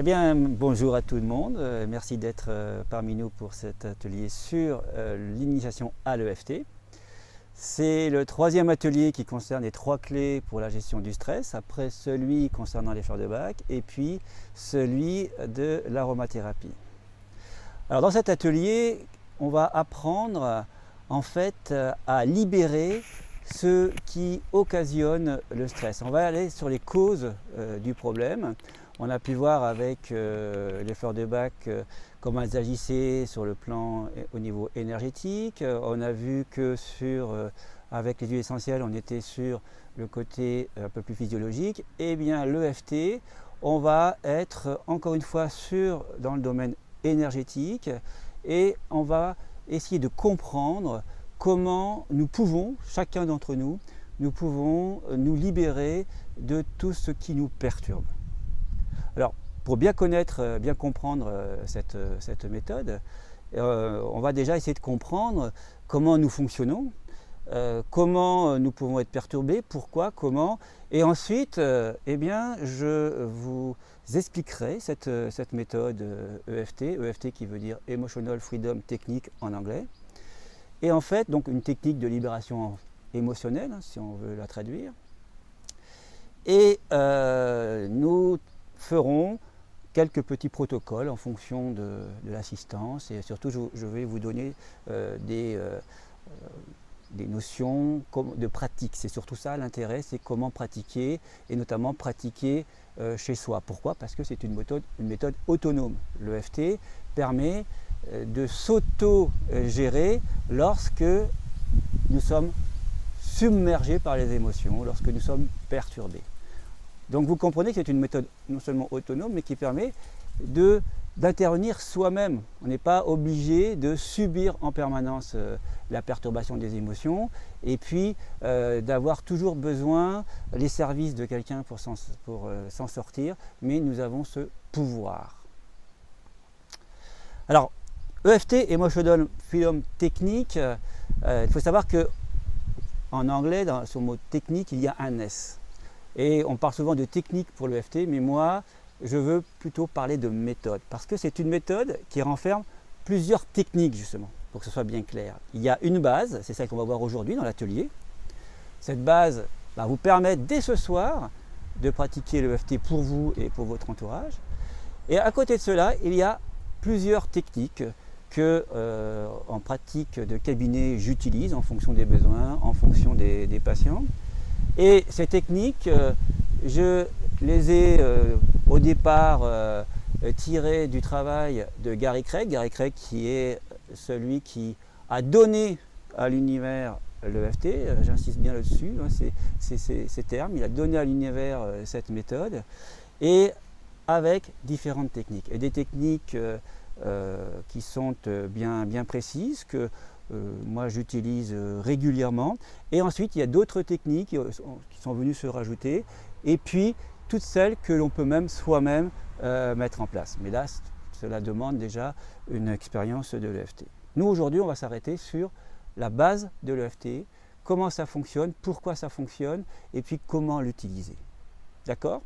Eh bien, bonjour à tout le monde. Merci d'être parmi nous pour cet atelier sur l'initiation à l'EFT. C'est le troisième atelier qui concerne les 3 clés pour la gestion du stress, après celui concernant les fleurs de Bach et puis celui de l'aromathérapie. Alors dans cet atelier, on va apprendre en fait à libérer ce qui occasionne le stress. On va aller sur les causes du problème. On a pu voir avec les fleurs de Bach comment elles agissaient sur le plan au niveau énergétique. On a vu que avec les huiles essentielles, on était sur le côté un peu plus physiologique. Et bien l'EFT, on va être encore une fois dans le domaine énergétique et on va essayer de comprendre comment nous pouvons, chacun d'entre nous, nous pouvons nous libérer de tout ce qui nous perturbe. Alors, pour bien connaître, bien comprendre cette méthode, on va déjà essayer de comprendre comment nous fonctionnons, comment nous pouvons être perturbés, pourquoi, comment, et ensuite, eh bien, je vous expliquerai cette méthode EFT qui veut dire Emotional Freedom Technique en anglais, et en fait, donc une technique de libération émotionnelle, si on veut la traduire, et nous ferons quelques petits protocoles en fonction de l'assistance et surtout je vais vous donner des notions de pratique. C'est surtout ça l'intérêt, c'est comment pratiquer et notamment pratiquer chez soi. Pourquoi? Parce que c'est une méthode autonome. L'EFT permet de s'auto-gérer lorsque nous sommes submergés par les émotions, lorsque nous sommes perturbés. Donc vous comprenez que c'est une méthode non seulement autonome, mais qui permet d'intervenir soi-même. On n'est pas obligé de subir en permanence la perturbation des émotions et puis d'avoir toujours besoin des services de quelqu'un pour s'en sortir, mais nous avons ce pouvoir. Alors, EFT, Emotional Freedom Technique, il faut savoir qu'en anglais, sur le mot technique, il y a un S. Et on parle souvent de technique pour l'EFT, mais moi, je veux plutôt parler de méthode. Parce que c'est une méthode qui renferme plusieurs techniques, justement, pour que ce soit bien clair. Il y a une base, c'est celle qu'on va voir aujourd'hui dans l'atelier. Cette base va vous permettre, dès ce soir, de pratiquer l'EFT pour vous et pour votre entourage. Et à côté de cela, il y a plusieurs techniques que, en pratique de cabinet, j'utilise en fonction des besoins, en fonction des patients. Et ces techniques, je les ai au départ tirées du travail de Gary Craig. Gary Craig qui est celui qui a donné à l'univers l'EFT, j'insiste bien là-dessus, hein, ces termes. Il a donné à l'univers cette méthode et avec différentes techniques. Et des techniques qui sont bien précises, que moi j'utilise régulièrement, et ensuite il y a d'autres techniques qui sont venues se rajouter, et puis toutes celles que l'on peut même soi-même mettre en place. Mais là, cela demande déjà une expérience de l'EFT. Nous aujourd'hui, on va s'arrêter sur la base de l'EFT, comment ça fonctionne, pourquoi ça fonctionne, et puis comment l'utiliser. D'accord?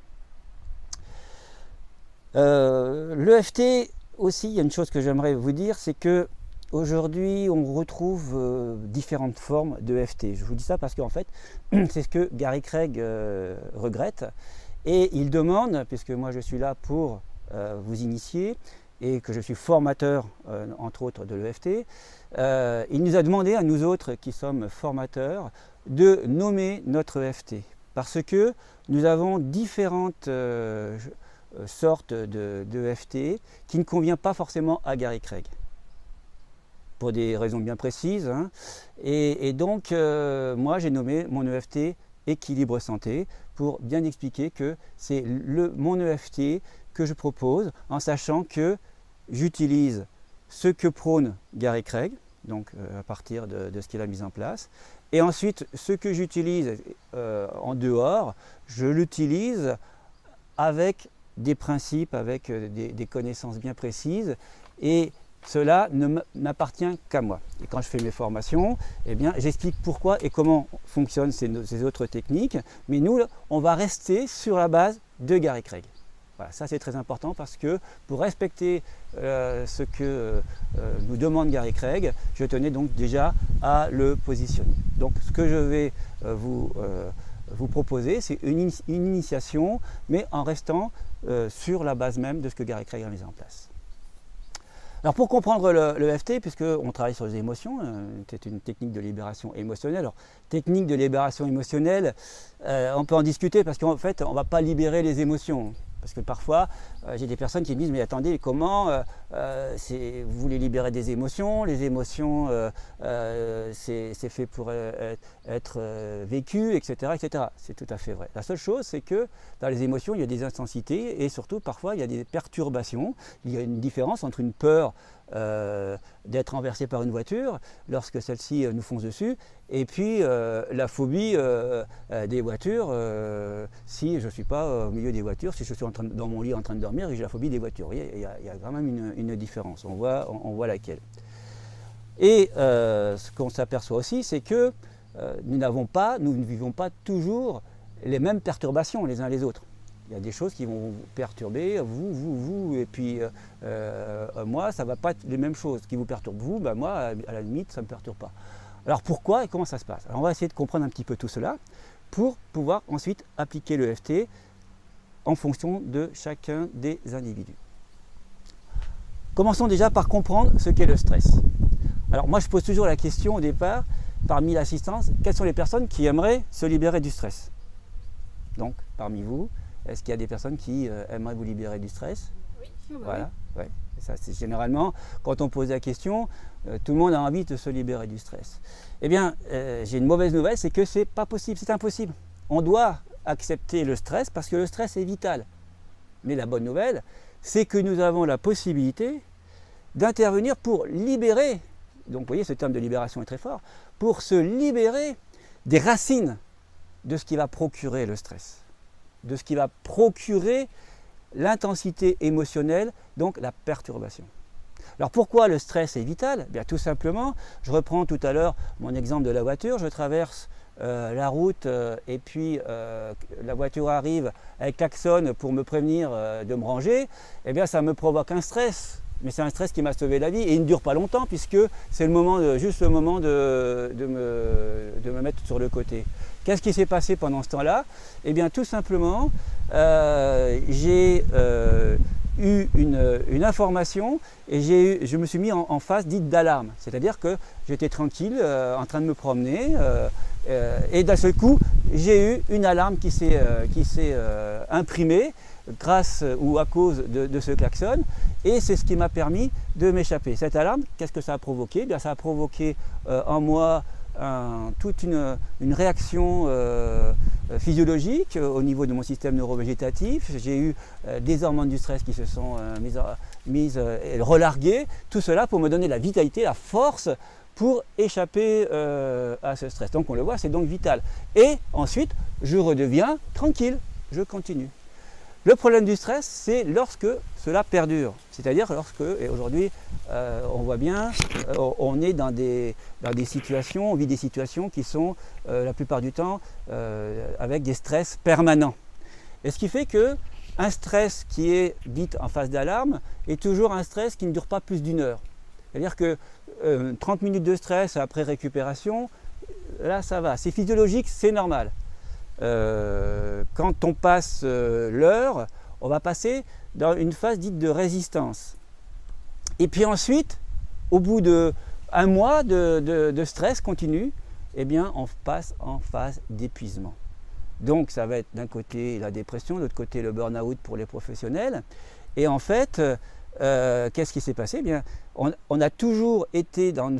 L'EFT aussi, il y a une chose que j'aimerais vous dire, c'est que aujourd'hui, on retrouve différentes formes d'EFT. Je vous dis ça parce qu'en fait, c'est ce que Gary Craig regrette. Et il demande, puisque moi je suis là pour vous initier et que je suis formateur, entre autres, de l'EFT, il nous a demandé à nous autres qui sommes formateurs de nommer notre EFT. Parce que nous avons différentes sortes d'EFT qui ne conviennent pas forcément à Gary Craig, pour des raisons bien précises, hein. Et donc moi j'ai nommé mon EFT Équilibre Santé pour bien expliquer que c'est mon EFT que je propose en sachant que j'utilise ce que prône Gary Craig, donc à partir de ce qu'il a mis en place, et ensuite ce que j'utilise en dehors, je l'utilise avec des principes, avec des connaissances bien précises, et cela n'appartient qu'à moi. Et quand je fais mes formations, eh bien, j'explique pourquoi et comment fonctionnent ces autres techniques, mais nous, on va rester sur la base de Gary Craig. Voilà, ça c'est très important parce que pour respecter ce que nous demande Gary Craig, je tenais donc déjà à le positionner. Donc ce que je vais vous proposer, c'est une initiation, mais en restant sur la base même de ce que Gary Craig a mis en place. Alors pour comprendre le EFT, puisqu'on travaille sur les émotions, c'est une technique de libération émotionnelle. Alors, technique de libération émotionnelle, on peut en discuter parce qu'en fait, on ne va pas libérer les émotions. Parce que parfois, j'ai des personnes qui me disent « mais attendez, comment vous voulez libérer des émotions? Les émotions, c'est fait pour être vécu, etc. etc. » C'est tout à fait vrai. La seule chose, c'est que dans les émotions, il y a des intensités et surtout, parfois, il y a des perturbations. Il y a une différence entre une peur d'être renversé par une voiture lorsque celle-ci nous fonce dessus et puis la phobie des voitures si je ne suis pas au milieu des voitures, si je suis dans mon lit en train de dormir et j'ai la phobie des voitures. Vous voyez, il y a quand même une différence, on voit laquelle. Et ce qu'on s'aperçoit aussi, c'est que nous ne vivons pas toujours les mêmes perturbations les uns les autres. Il y a des choses qui vont vous perturber, vous, et puis moi, ça ne va pas être les mêmes choses. Ce qui vous perturbe vous, ben moi, à la limite, ça ne me perturbe pas. Alors pourquoi et comment ça se passe? Alors on va essayer de comprendre un petit peu tout cela pour pouvoir ensuite appliquer le EFT en fonction de chacun des individus. Commençons déjà par comprendre ce qu'est le stress. Alors moi, je pose toujours la question au départ, parmi l'assistance, quelles sont les personnes qui aimeraient se libérer du stress? Donc, parmi vous, est-ce qu'il y a des personnes qui aimeraient vous libérer du stress? Oui. Voilà, ouais. Ça, c'est généralement, quand on pose la question, tout le monde a envie de se libérer du stress. Eh bien, j'ai une mauvaise nouvelle, c'est que c'est pas possible, c'est impossible. On doit accepter le stress parce que le stress est vital. Mais la bonne nouvelle, c'est que nous avons la possibilité d'intervenir pour libérer, donc vous voyez, ce terme de libération est très fort, pour se libérer des racines de ce qui va procurer le stress, de ce qui va procurer l'intensité émotionnelle, donc la perturbation. Alors pourquoi le stress est vital? Bien, tout simplement, je reprends tout à l'heure mon exemple de la voiture, je traverse la route et puis la voiture arrive, elle klaxonne pour me prévenir de me ranger, eh bien ça me provoque un stress. Mais c'est un stress qui m'a sauvé la vie et il ne dure pas longtemps puisque c'est juste le moment de me mettre sur le côté. Qu'est-ce qui s'est passé pendant ce temps-là? Eh bien tout simplement, j'ai eu une information et je me suis mis en phase dite d'alarme. C'est-à-dire que j'étais tranquille en train de me promener et d'un seul coup, j'ai eu une alarme qui s'est imprimée grâce ou à cause de ce klaxon et c'est ce qui m'a permis de m'échapper. Cette alarme, qu'est-ce que ça a provoqué? Bien, ça a provoqué en moi toute une réaction physiologique au niveau de mon système neurovégétatif. J'ai eu des hormones du stress qui se sont mises relarguées, tout cela pour me donner la vitalité, la force pour échapper à ce stress. Donc on le voit, c'est donc vital. Et ensuite, je redeviens tranquille, je continue. Le problème du stress, c'est lorsque cela perdure. C'est-à-dire lorsque, et aujourd'hui, on voit bien, on est dans des situations, on vit des situations qui sont la plupart du temps avec des stress permanents. Et ce qui fait qu'un stress qui est dit en phase d'alarme est toujours un stress qui ne dure pas plus d'une heure. C'est-à-dire que 30 minutes de stress après récupération, là ça va, c'est physiologique, c'est normal. Quand on passe l'heure, on va passer dans une phase dite de résistance. Et puis ensuite, au bout d'un mois de stress continu, eh bien, on passe en phase d'épuisement. Donc ça va être d'un côté la dépression, de l'autre côté le burn-out pour les professionnels. Et en fait, qu'est-ce qui s'est passé? Eh bien, on a toujours été dans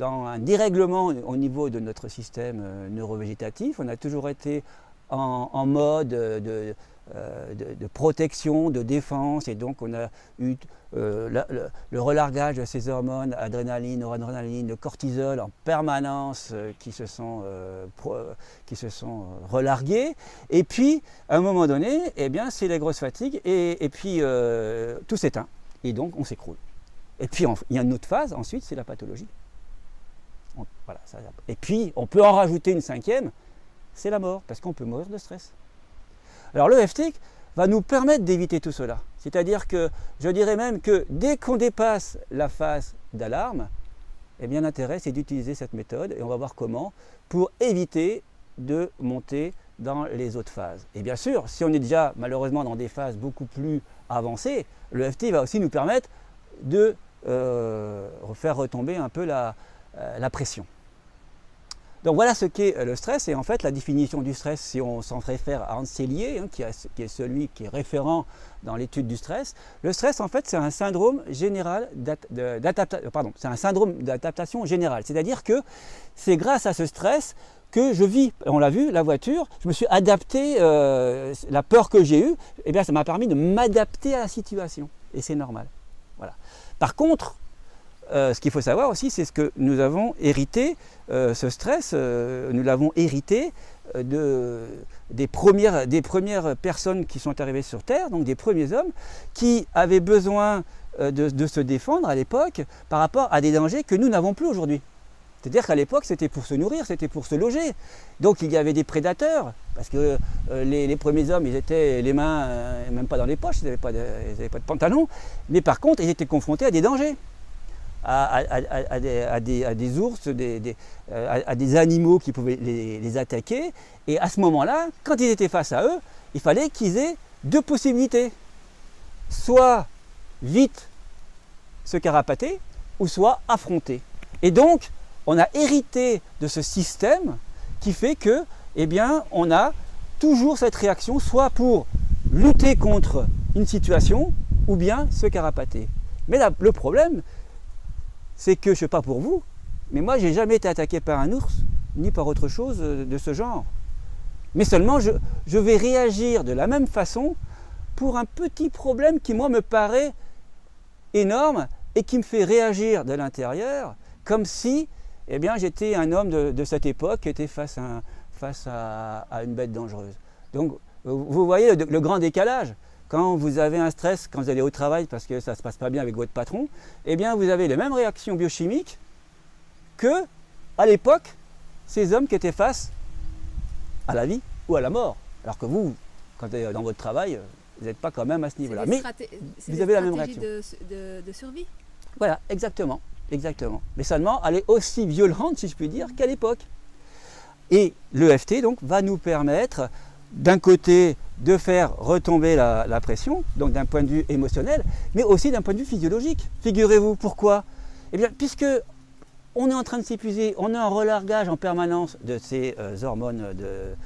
un dérèglement au niveau de notre système neurovégétatif, on a toujours été en mode de protection, de défense, et donc on a eu le relargage de ces hormones, adrénaline, noradrénaline, le cortisol en permanence qui se sont relarguées. Et puis, à un moment donné, eh bien, c'est la grosse fatigue, et puis tout s'éteint, et donc on s'écroule. Et puis, il y a une autre phase, ensuite, c'est la pathologie. Voilà, et puis, on peut en rajouter une cinquième, c'est la mort, parce qu'on peut mourir de stress. Alors le EFT, va nous permettre d'éviter tout cela. C'est-à-dire que je dirais même que dès qu'on dépasse la phase d'alarme, eh bien l'intérêt c'est d'utiliser cette méthode et on va voir comment pour éviter de monter dans les autres phases. Et bien sûr, si on est déjà malheureusement dans des phases beaucoup plus avancées, le l'EFT va aussi nous permettre de faire retomber un peu la pression. Donc voilà ce qu'est le stress et en fait la définition du stress, si on s'en réfère à Hans Selye, hein, qui est celui qui est référent dans l'étude du stress, le stress en fait c'est un syndrome général d'adaptation générale, c'est-à-dire que c'est grâce à ce stress que je vis, on l'a vu, la voiture, je me suis adapté, la peur que j'ai eue, eh bien ça m'a permis de m'adapter à la situation et c'est normal. Voilà. Par contre, ce qu'il faut savoir aussi, c'est ce que nous avons hérité, ce stress, nous l'avons hérité des premières personnes qui sont arrivées sur Terre, donc des premiers hommes, qui avaient besoin de se défendre à l'époque par rapport à des dangers que nous n'avons plus aujourd'hui. C'est-à-dire qu'à l'époque, c'était pour se nourrir, c'était pour se loger. Donc il y avait des prédateurs, parce que les premiers hommes, ils étaient les mains, même pas dans les poches, ils n'avaient pas de pantalon, mais par contre, ils étaient confrontés à des dangers. À des ours, à des animaux qui pouvaient les attaquer. Et à ce moment-là, quand ils étaient face à eux, il fallait qu'ils aient deux possibilités. Soit vite se carapater, ou soit affronter. Et donc, on a hérité de ce système qui fait que, eh bien, on a toujours cette réaction, soit pour lutter contre une situation, ou bien se carapater. Mais là, le problème, c'est que, je ne sais pas pour vous, mais moi, je n'ai jamais été attaqué par un ours, ni par autre chose de ce genre. Mais seulement, je vais réagir de la même façon pour un petit problème qui, moi, me paraît énorme et qui me fait réagir de l'intérieur, comme si, eh bien, j'étais un homme de cette époque qui était face à une bête dangereuse. Donc, vous voyez le grand décalage. Quand vous avez un stress, quand vous allez au travail parce que ça ne se passe pas bien avec votre patron, eh bien vous avez les mêmes réactions biochimiques que, à l'époque, ces hommes qui étaient face à la vie ou à la mort. Alors que vous, quand vous êtes dans votre travail, vous n'êtes pas quand même à ce niveau-là. Mais vous avez la même réaction. de survie. Voilà, exactement, exactement. Mais seulement, elle est aussi violente, si je puis dire, qu'à l'époque. Et l'EFT, donc, va nous permettre, d'un côté, de faire retomber la pression, donc d'un point de vue émotionnel, mais aussi d'un point de vue physiologique. Figurez-vous, pourquoi? Eh bien, puisque on est en train de s'épuiser, on est en relargage en permanence de ces hormones de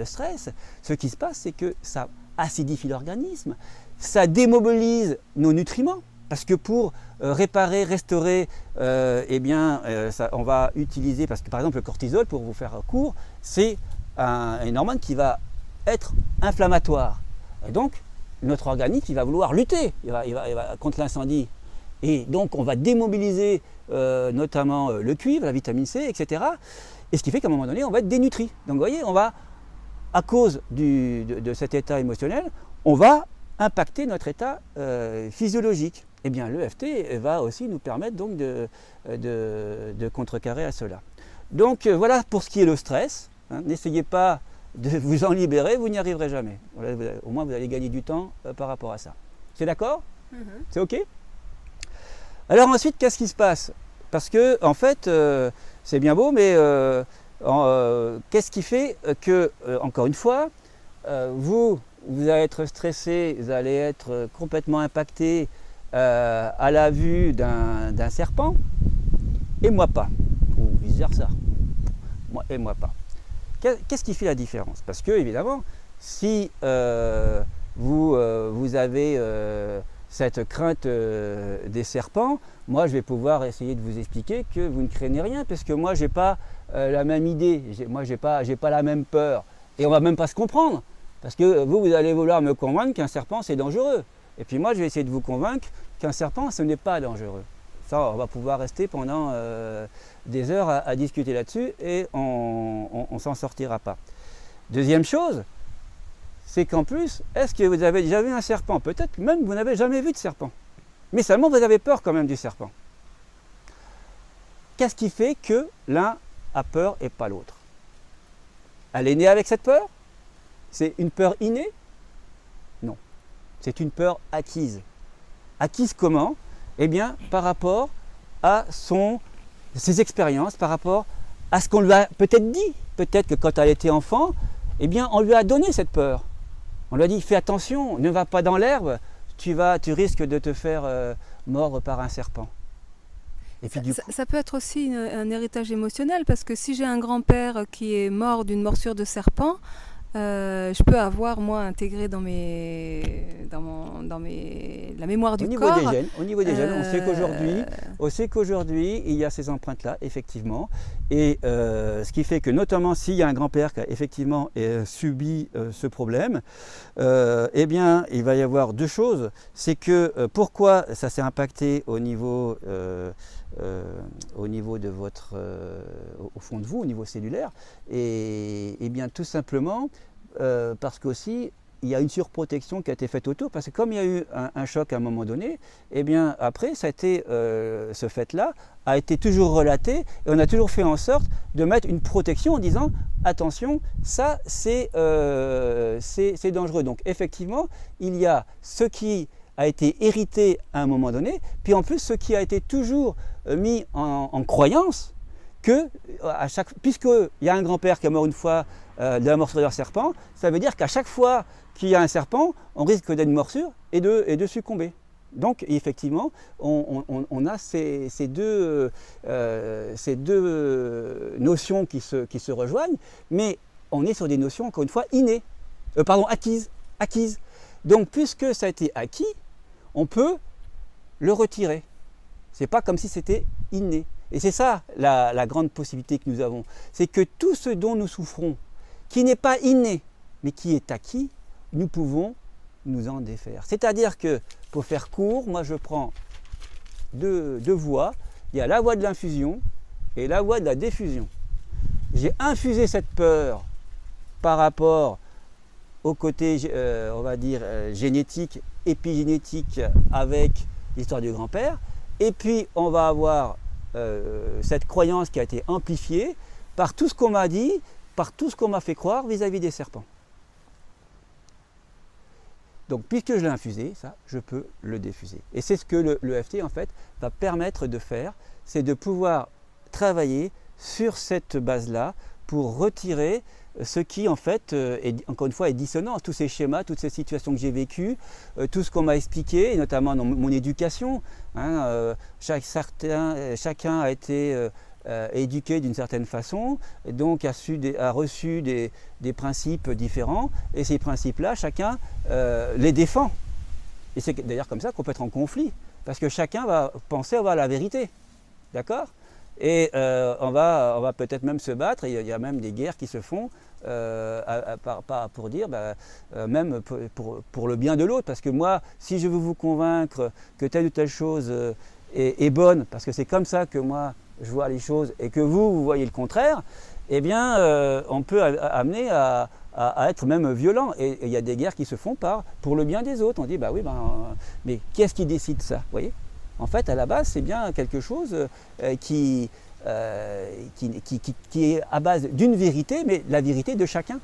stress, ce qui se passe, c'est que ça acidifie l'organisme, ça démobilise nos nutriments, parce que pour réparer, restaurer, eh bien, on va utiliser, parce que par exemple le cortisol, pour vous faire court, c'est une hormone qui va être inflammatoire. Et donc, notre organisme, il va vouloir lutter contre l'incendie. Et donc, on va démobiliser notamment le cuivre, la vitamine C, etc. Et ce qui fait qu'à un moment donné, on va être dénutri. Donc, vous voyez, on va, à cause de cet état émotionnel, on va impacter notre état physiologique. Eh bien, l'EFT va aussi nous permettre donc de contrecarrer à cela. Donc, voilà pour ce qui est le stress. Hein, n'essayez pas de vous en libérer, vous n'y arriverez jamais. Au moins, vous allez gagner du temps par rapport à ça. C'est d'accord? C'est OK? Alors ensuite, qu'est-ce qui se passe? Parce que, en fait, c'est bien beau, mais qu'est-ce qui fait que, encore une fois, vous allez être stressé, vous allez être complètement impacté à la vue d'un serpent, et moi pas, ou vice-versa, moi et moi pas. Qu'est-ce qui fait la différence? Parce que, évidemment, si vous avez cette crainte des serpents, moi je vais pouvoir essayer de vous expliquer que vous ne craignez rien, parce que moi je n'ai pas la même idée, moi j'ai pas la même peur, et on ne va même pas se comprendre, parce que vous allez vouloir me convaincre qu'un serpent c'est dangereux, et puis moi je vais essayer de vous convaincre qu'un serpent ce n'est pas dangereux. Ça, on va pouvoir rester pendant des heures à discuter là-dessus et on ne s'en sortira pas. Deuxième chose, c'est qu'en plus, est-ce que vous avez déjà vu un serpent? Peut-être même vous n'avez jamais vu de serpent. Mais seulement vous avez peur quand même du serpent. Qu'est-ce qui fait que l'un a peur et pas l'autre? Elle est née avec cette peur? C'est une peur innée? C'est une peur acquise. Acquise comment? Eh bien, par rapport à ses expériences, par rapport à ce qu'on lui a peut-être dit. Peut-être que quand elle était enfant, eh bien, on lui a donné cette peur. On lui a dit, fais attention, ne va pas dans l'herbe, tu risques de te faire mordre par un serpent. Et puis, ça peut être aussi un héritage émotionnel, parce que si j'ai un grand-père qui est mort d'une morsure de serpent, je peux avoir, moi, intégré dans la mémoire du corps. Au niveau des gènes, on sait qu'aujourd'hui, il y a ces empreintes-là, effectivement. Et ce qui fait que, notamment, s'il y a un grand-père qui a effectivement subi ce problème, eh bien, il va y avoir deux choses. C'est que pourquoi ça s'est impacté au niveau de votre, au fond de vous, au niveau cellulaire, et bien tout simplement parce qu'aussi il y a une surprotection qui a été faite autour, parce que comme il y a eu un choc à un moment donné, et bien après ça a été, ce fait-là a été toujours relaté, et on a toujours fait en sorte de mettre une protection en disant attention, ça c'est dangereux. Donc effectivement, il y a ce qui a été hérité à un moment donné, puis en plus ce qui a été toujours mis en croyance, que puisqu'il y a un grand-père qui est mort une fois de la morsure d'un serpent, ça veut dire qu'à chaque fois qu'il y a un serpent, on risque d'être une morsure et de succomber. Donc effectivement, on a ces deux notions qui se rejoignent, mais on est sur des notions, encore une fois, acquises. Donc puisque ça a été acquis, on peut le retirer. Ce n'est pas comme si c'était inné. Et c'est ça la grande possibilité que nous avons. C'est que tout ce dont nous souffrons, qui n'est pas inné, mais qui est acquis, nous pouvons nous en défaire. C'est-à-dire que, pour faire court, moi je prends deux voies. Il y a la voie de l'infusion et la voie de la diffusion. J'ai infusé cette peur par rapport au côté, on va dire, génétique, épigénétique, avec l'histoire du grand-père. Et puis, on va avoir cette croyance qui a été amplifiée par tout ce qu'on m'a dit, par tout ce qu'on m'a fait croire vis-à-vis des serpents. Donc, puisque je l'ai infusé, ça, je peux le diffuser. Et c'est ce que l'EFT, en fait, va permettre de faire, c'est de pouvoir travailler sur cette base-là pour retirer ce qui, en fait, encore une fois, est dissonant. Tous ces schémas, toutes ces situations que j'ai vécues, tout ce qu'on m'a expliqué, et notamment dans mon éducation. Chacun a été éduqué d'une certaine façon, et donc a reçu des principes différents, et ces principes-là, chacun les défend. Et c'est d'ailleurs comme ça qu'on peut être en conflit, parce que chacun va penser avoir la vérité. D'accord ? Et on va peut-être même se battre, et il y a même des guerres qui se font pour dire, même pour le bien de l'autre. Parce que moi, si je veux vous convaincre que telle ou telle chose est bonne, parce que c'est comme ça que moi je vois les choses, et que vous voyez le contraire, eh bien on peut amener à être même violent. Et il y a des guerres qui se font pour le bien des autres. On dit, mais qui est-ce qui décide ça, vous voyez ? En fait, à la base, c'est bien quelque chose qui est à base d'une vérité, mais la vérité de chacun.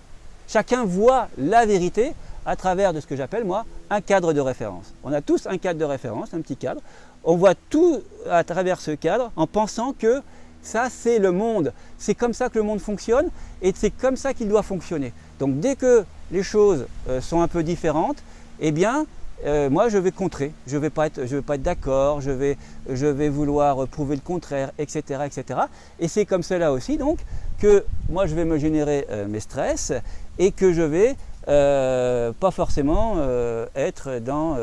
Chacun voit la vérité à travers de ce que j'appelle, moi, un cadre de référence. On a tous un cadre de référence, un petit cadre. On voit tout à travers ce cadre en pensant que ça, c'est le monde. C'est comme ça que le monde fonctionne, et c'est comme ça qu'il doit fonctionner. Donc, dès que les choses sont un peu différentes, eh bien, moi je vais contrer, je ne vais pas être d'accord, je vais vouloir prouver le contraire, etc. etc. Et c'est comme cela aussi donc que moi je vais me générer mes stress, et que je vais pas forcément être dans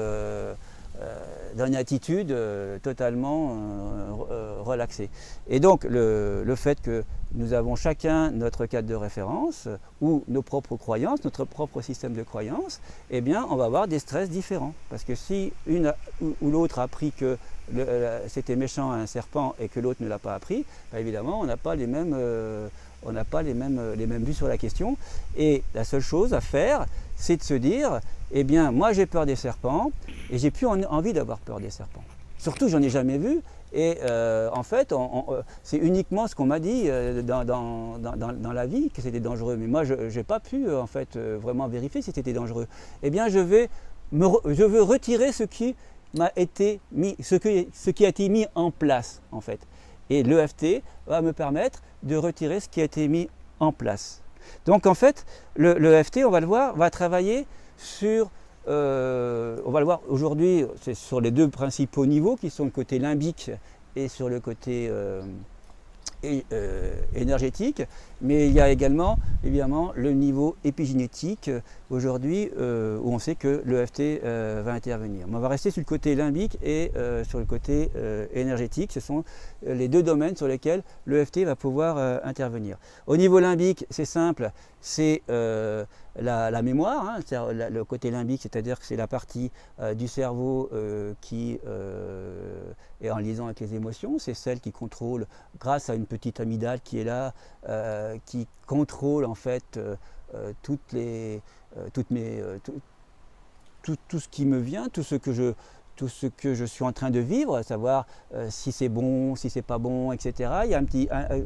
une attitude totalement relaxée. Et donc le fait que nous avons chacun notre cadre de référence, ou nos propres croyances, notre propre système de croyances, eh bien on va avoir des stress différents. Parce que si une ou l'autre a appris que c'était méchant un serpent, et que l'autre ne l'a pas appris, évidemment on n'a pas les mêmes vues sur la question. Et la seule chose à faire, c'est de se dire, eh bien moi j'ai peur des serpents, et j'ai plus envie d'avoir peur des serpents. Surtout, j'en ai jamais vu, et en fait, c'est uniquement ce qu'on m'a dit dans la vie, que c'était dangereux. Mais moi, je n'ai pas pu en fait vraiment vérifier si c'était dangereux. Eh bien, je vais je veux retirer ce qui m'a été mis, ce qui a été mis en place en fait. Et l'EFT va me permettre de retirer ce qui a été mis en place. Donc en fait, l'EFT, on va le voir, va travailler sur, on va le voir aujourd'hui, c'est sur les deux principaux niveaux qui sont le côté limbique et sur le côté énergétique, mais il y a également évidemment le niveau épigénétique aujourd'hui où on sait que l'EFT va intervenir. Mais on va rester sur le côté limbique et sur le côté énergétique. Ce sont les deux domaines sur lesquels l'EFT va pouvoir intervenir. Au niveau limbique, c'est simple, c'est la mémoire, hein, le côté limbique, c'est-à-dire que c'est la partie du cerveau qui est en liaison avec les émotions, c'est celle qui contrôle, grâce à une petite amygdale qui est là, qui contrôle en fait tout ce qui me vient, tout ce que je suis en train de vivre, à savoir si c'est bon, si c'est pas bon, etc. Il y a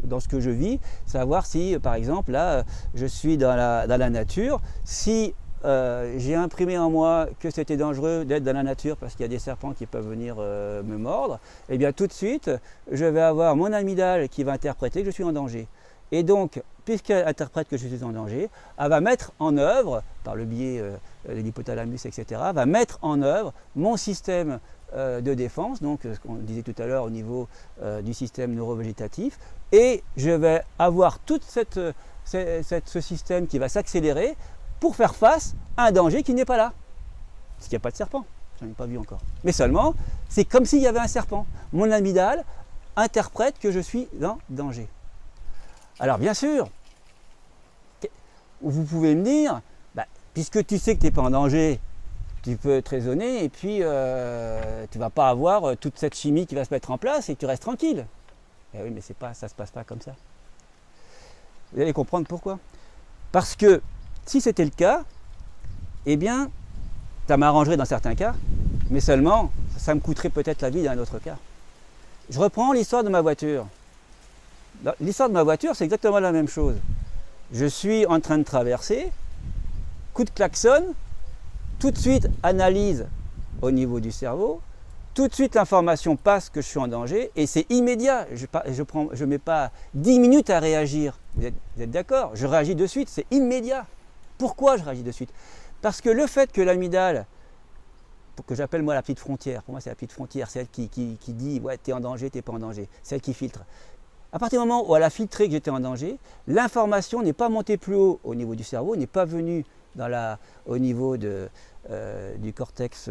dans ce que je vis, savoir si, par exemple, là, je suis dans la nature, si j'ai imprimé en moi que c'était dangereux d'être dans la nature parce qu'il y a des serpents qui peuvent venir me mordre, et bien tout de suite, je vais avoir mon amygdale qui va interpréter que je suis en danger. Et donc, puisqu'elle interprète que je suis en danger, elle va mettre en œuvre, par le biais de l'hypothalamus, etc., va mettre en œuvre mon système de défense, donc ce qu'on disait tout à l'heure au niveau du système neurovégétatif, et je vais avoir tout ce système qui va s'accélérer pour faire face à un danger qui n'est pas là. Parce qu'il n'y a pas de serpent, je n'en ai pas vu encore. Mais seulement, c'est comme s'il y avait un serpent. Mon amygdale interprète que je suis en danger. Alors bien sûr, vous pouvez me dire, puisque tu sais que tu n'es pas en danger, tu peux te raisonner et puis tu ne vas pas avoir toute cette chimie qui va se mettre en place et que tu restes tranquille. Eh oui, mais ça ne se passe pas comme ça. Vous allez comprendre pourquoi. Parce que si c'était le cas, eh bien, ça m'arrangerait dans certains cas, mais seulement, ça me coûterait peut-être la vie dans un autre cas. Je reprends l'histoire de ma voiture. L'histoire de ma voiture, c'est exactement la même chose. Je suis en train de traverser, coup de klaxon, tout de suite analyse au niveau du cerveau, tout de suite l'information passe que je suis en danger et c'est immédiat. Je ne mets pas 10 minutes à réagir. Vous êtes d'accord? Je réagis de suite, c'est immédiat. Pourquoi je réagis de suite? Parce que le fait que l'amygdale, que j'appelle moi la petite frontière, pour moi c'est la petite frontière, celle qui dit ouais, t'es en danger, t'es pas en danger, celle qui filtre. À partir du moment où elle a filtré que j'étais en danger, l'information n'est pas montée plus haut au niveau du cerveau, n'est pas venue au niveau du cortex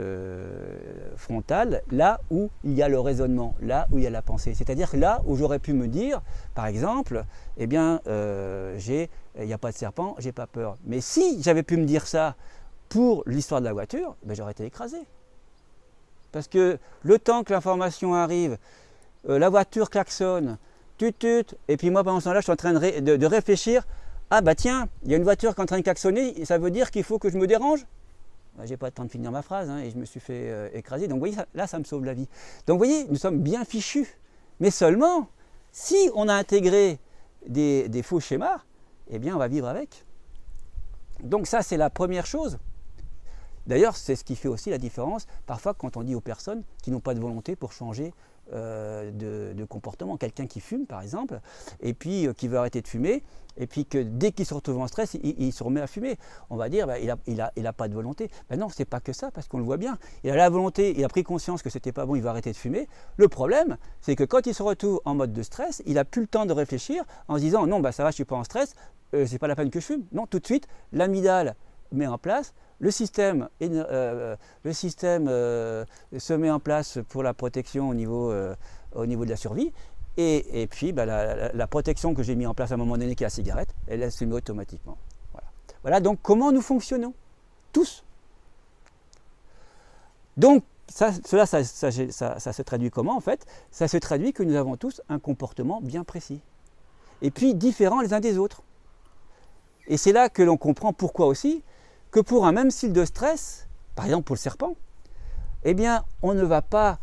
frontal, là où il y a le raisonnement, là où il y a la pensée. C'est-à-dire que là où j'aurais pu me dire, par exemple, eh bien, il n'y a pas de serpent, j'ai pas peur. Mais si j'avais pu me dire ça pour l'histoire de la voiture, ben, j'aurais été écrasé. Parce que le temps que l'information arrive, la voiture klaxonne, et puis moi pendant ce temps-là, je suis en train de réfléchir, ah bah tiens, il y a une voiture qui est en train de klaxonner, et ça veut dire qu'il faut que je me dérange. Ben, j'ai pas le temps de finir ma phrase, hein, et je me suis fait écraser. Donc vous voyez, là ça me sauve la vie. Donc vous voyez, nous sommes bien fichus. Mais seulement, si on a intégré des faux schémas, eh bien on va vivre avec. Donc ça c'est la première chose. D'ailleurs, c'est ce qui fait aussi la différence, parfois quand on dit aux personnes qui n'ont pas de volonté pour changer de comportement. Quelqu'un qui fume, par exemple, et puis qui veut arrêter de fumer, et puis que dès qu'il se retrouve en stress, il se remet à fumer. On va dire, il a pas de volonté. Ben non, c'est pas que ça, parce qu'on le voit bien. Il a la volonté, il a pris conscience que c'était pas bon, il va arrêter de fumer. Le problème, c'est que quand il se retrouve en mode de stress, il a plus le temps de réfléchir en se disant, non, bah ça va, je suis pas en stress, c'est pas la peine que je fume. Non, tout de suite, l'amygdale met en place, le système se met en place pour la protection au niveau de la survie, et puis bah, la protection que j'ai mis en place à un moment donné, qui est la cigarette, elle se met automatiquement. Voilà donc comment nous fonctionnons, tous. Donc ça se traduit comment en fait? Ça se traduit que nous avons tous un comportement bien précis, et puis différents les uns des autres. Et c'est là que l'on comprend pourquoi aussi, que pour un même style de stress, par exemple pour le serpent, eh bien, on ne va pas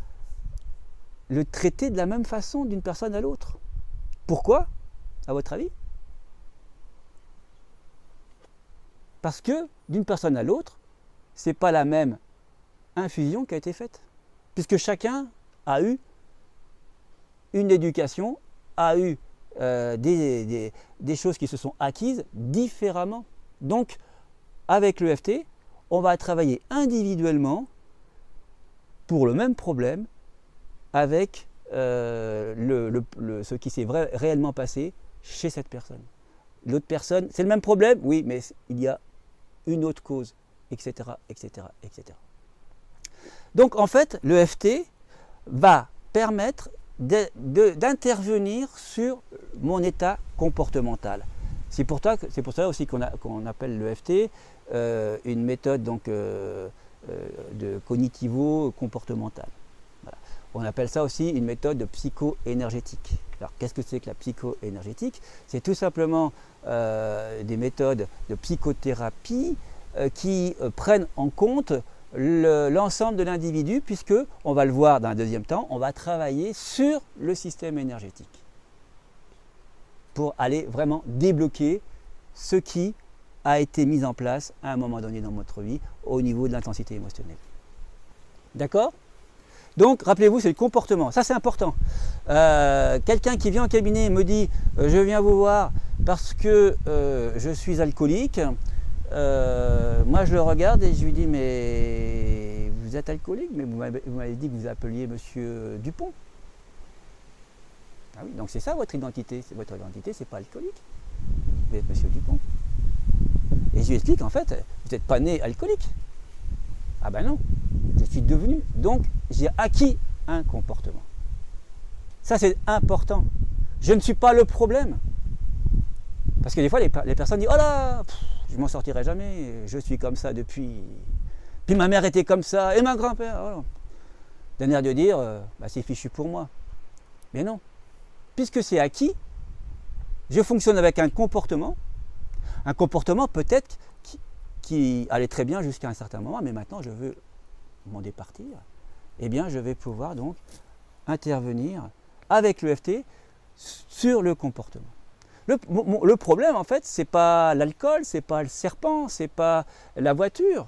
le traiter de la même façon d'une personne à l'autre. Pourquoi, à votre avis? Parce que d'une personne à l'autre, ce n'est pas la même infusion qui a été faite. Puisque chacun a eu une éducation, a eu des choses qui se sont acquises différemment. Donc, avec l'EFT, on va travailler individuellement pour le même problème avec ce qui s'est réellement passé chez cette personne. L'autre personne, c'est le même problème, oui, mais il y a une autre cause, etc., etc., etc. Donc en fait, l'EFT va permettre d'intervenir sur mon état comportemental. C'est pour ça aussi qu'on appelle l'EFT une méthode donc, de cognitivo-comportementale. Voilà. On appelle ça aussi une méthode de psycho-énergétique. Alors qu'est-ce que c'est que la psycho-énergétique? C'est tout simplement des méthodes de psychothérapie qui prennent en compte l'ensemble de l'individu, puisque, on va le voir dans un deuxième temps, on va travailler sur le système énergétique pour aller vraiment débloquer ce qui a été mis en place à un moment donné dans notre vie au niveau de l'intensité émotionnelle. D'accord? Donc, rappelez-vous, c'est le comportement. Ça, c'est important. Quelqu'un qui vient en cabinet me dit « Je viens vous voir parce que je suis alcoolique ». Moi, je le regarde et je lui dis « Mais vous êtes alcoolique, mais vous m'avez dit que vous appeliez Monsieur Dupont. » Ah oui, donc c'est ça votre identité. Votre identité, c'est pas alcoolique. Vous êtes Monsieur Dupont. Et je lui explique, en fait, vous n'êtes pas né alcoolique. Ah ben non, je suis devenu. Donc, j'ai acquis un comportement. Ça, c'est important. Je ne suis pas le problème. Parce que des fois, les personnes disent « Oh là, je m'en sortirai jamais, je suis comme ça depuis. Puis ma mère était comme ça, et ma grand-père. Oh. » D'un air de dire bah, c'est fichu pour moi. Mais non. Puisque c'est acquis, je fonctionne avec un comportement peut-être qui allait très bien jusqu'à un certain moment, mais maintenant je veux m'en départir. Eh bien, je vais pouvoir donc intervenir avec l'EFT sur le comportement. Le problème, en fait, c'est pas l'alcool, c'est pas le serpent, c'est pas la voiture.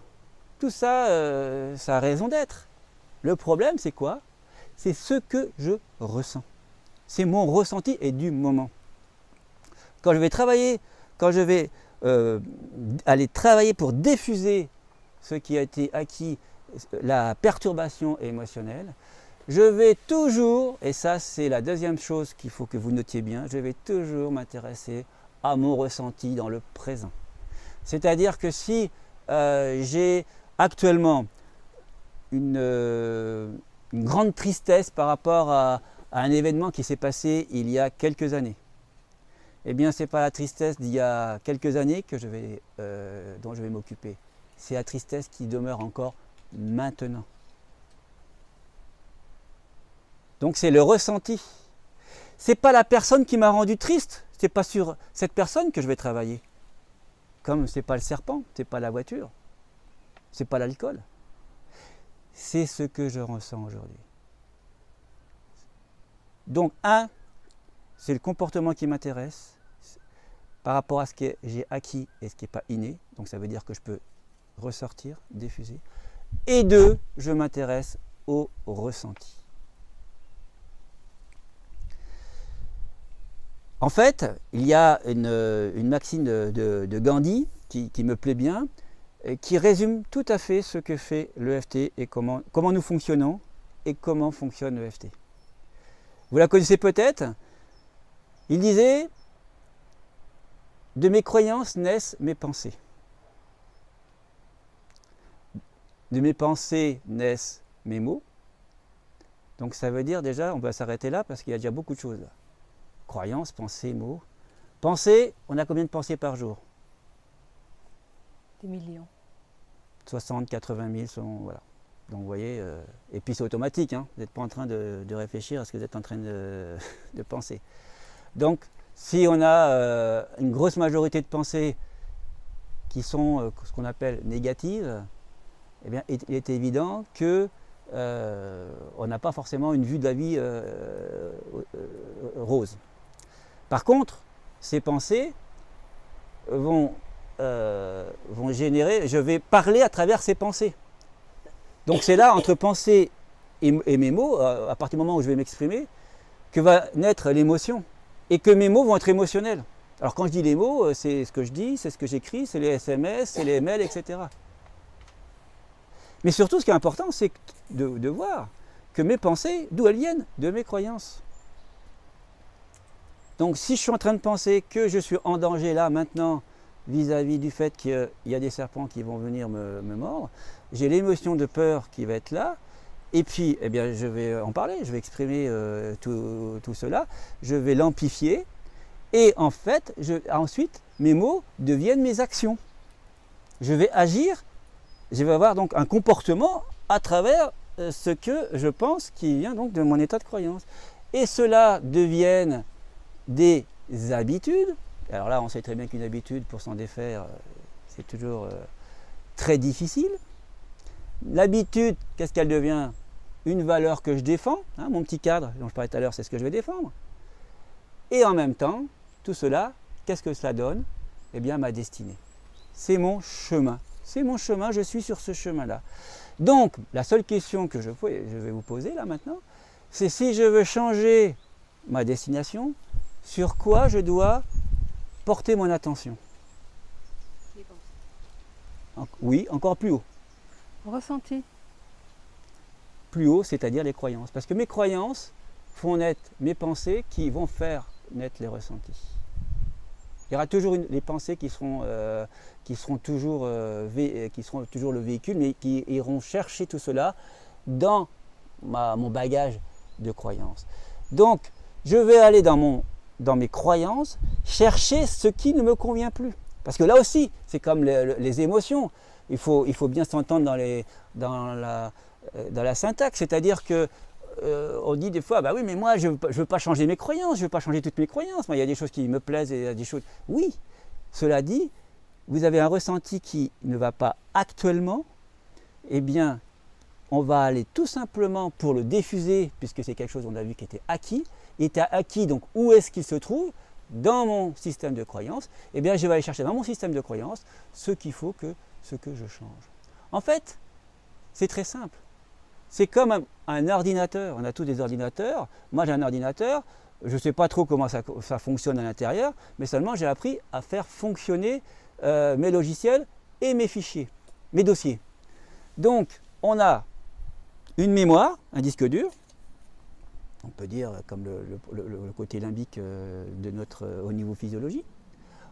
Tout ça, ça a raison d'être. Le problème, c'est quoi? C'est ce que je ressens. C'est mon ressenti et du moment. Quand je vais aller travailler pour diffuser ce qui a été acquis, la perturbation émotionnelle, je vais toujours, et ça c'est la deuxième chose qu'il faut que vous notiez bien, je vais toujours m'intéresser à mon ressenti dans le présent. C'est-à-dire que si j'ai actuellement une grande tristesse par rapport à un événement qui s'est passé il y a quelques années, eh bien ce n'est pas la tristesse d'il y a quelques années dont je vais m'occuper, c'est la tristesse qui demeure encore maintenant. Donc c'est le ressenti. Ce n'est pas la personne qui m'a rendu triste, ce n'est pas sur cette personne que je vais travailler. Comme ce n'est pas le serpent, ce n'est pas la voiture, ce n'est pas l'alcool. C'est ce que je ressens aujourd'hui. Donc c'est le comportement qui m'intéresse par rapport à ce que j'ai acquis et ce qui n'est pas inné. Donc ça veut dire que je peux ressortir, diffuser. Et 2, je m'intéresse au ressenti. En fait, il y a une maxime de Gandhi qui me plaît bien, et qui résume tout à fait ce que fait l'EFT et comment nous fonctionnons et comment fonctionne l'EFT. Vous la connaissez peut-être. Il disait « De mes croyances naissent mes pensées. De mes pensées naissent mes mots. » Donc ça veut dire déjà, on va s'arrêter là parce qu'il y a déjà beaucoup de choses là. Croyances, pensées, mots. Pensées, on a combien de pensées par jour? Des millions. 60, 80 000, voilà. Donc vous voyez, et puis c'est automatique, hein, vous n'êtes pas en train de réfléchir à ce que vous êtes en train de penser. Donc si on a une grosse majorité de pensées qui sont ce qu'on appelle négatives, eh bien, il est évident que on n'a pas forcément une vue de la vie rose. Par contre, ces pensées vont générer, je vais parler à travers ces pensées. Donc c'est là, entre pensée et mes mots, à partir du moment où je vais m'exprimer, que va naître l'émotion. Et que mes mots vont être émotionnels. Alors quand je dis les mots, c'est ce que je dis, c'est ce que j'écris, c'est les SMS, c'est les mails, etc. Mais surtout, ce qui est important, c'est de voir que mes pensées, d'où elles viennent? De mes croyances. Donc si je suis en train de penser que je suis en danger là, maintenant, vis-à-vis du fait qu'il y a des serpents qui vont venir me mordre, j'ai l'émotion de peur qui va être là, et puis eh bien, je vais en parler, je vais exprimer tout cela, je vais l'amplifier, et en fait, ensuite, mes mots deviennent mes actions. Je vais agir, je vais avoir donc un comportement à travers ce que je pense qui vient donc de mon état de croyance. Et cela deviennent des habitudes. Alors là, on sait très bien qu'une habitude, pour s'en défaire, c'est toujours très difficile. L'habitude, qu'est-ce qu'elle devient? Une valeur que je défends, hein, mon petit cadre dont je parlais tout à l'heure, c'est ce que je vais défendre. Et en même temps, tout cela, qu'est-ce que cela donne? Eh bien, ma destinée. C'est mon chemin. C'est mon chemin, je suis sur ce chemin-là. Donc, la seule question que je vais vous poser là maintenant, c'est si je veux changer ma destination, sur quoi je dois porter mon attention? Oui, encore plus haut. Ressenti. Plus haut, c'est-à-dire les croyances. Parce que mes croyances font naître mes pensées qui vont faire naître les ressentis. Il y aura toujours les pensées qui seront toujours le véhicule, mais qui iront chercher tout cela dans mon bagage de croyances. Donc, je vais aller dans mes croyances chercher ce qui ne me convient plus. Parce que là aussi, c'est comme les émotions. Il faut bien s'entendre dans la syntaxe, c'est-à-dire que on dit des fois, bah oui, mais moi je veux pas changer mes croyances, je veux pas changer toutes mes croyances. Moi, il y a des choses qui me plaisent et il y a des choses. Oui, cela dit, vous avez un ressenti qui ne va pas actuellement. Eh bien, on va aller tout simplement pour le diffuser, puisque c'est quelque chose on a vu qui était acquis. Il était acquis, donc où est-ce qu'il se trouve? Dans mon système de croyances. Eh bien, je vais aller chercher dans mon système de croyances ce que je change. En fait, c'est très simple. C'est comme un ordinateur. On a tous des ordinateurs. Moi, j'ai un ordinateur. Je ne sais pas trop comment ça fonctionne à l'intérieur, mais seulement j'ai appris à faire fonctionner mes logiciels et mes fichiers, mes dossiers. Donc, on a une mémoire, un disque dur. On peut dire comme le côté limbique de notre au niveau physiologie.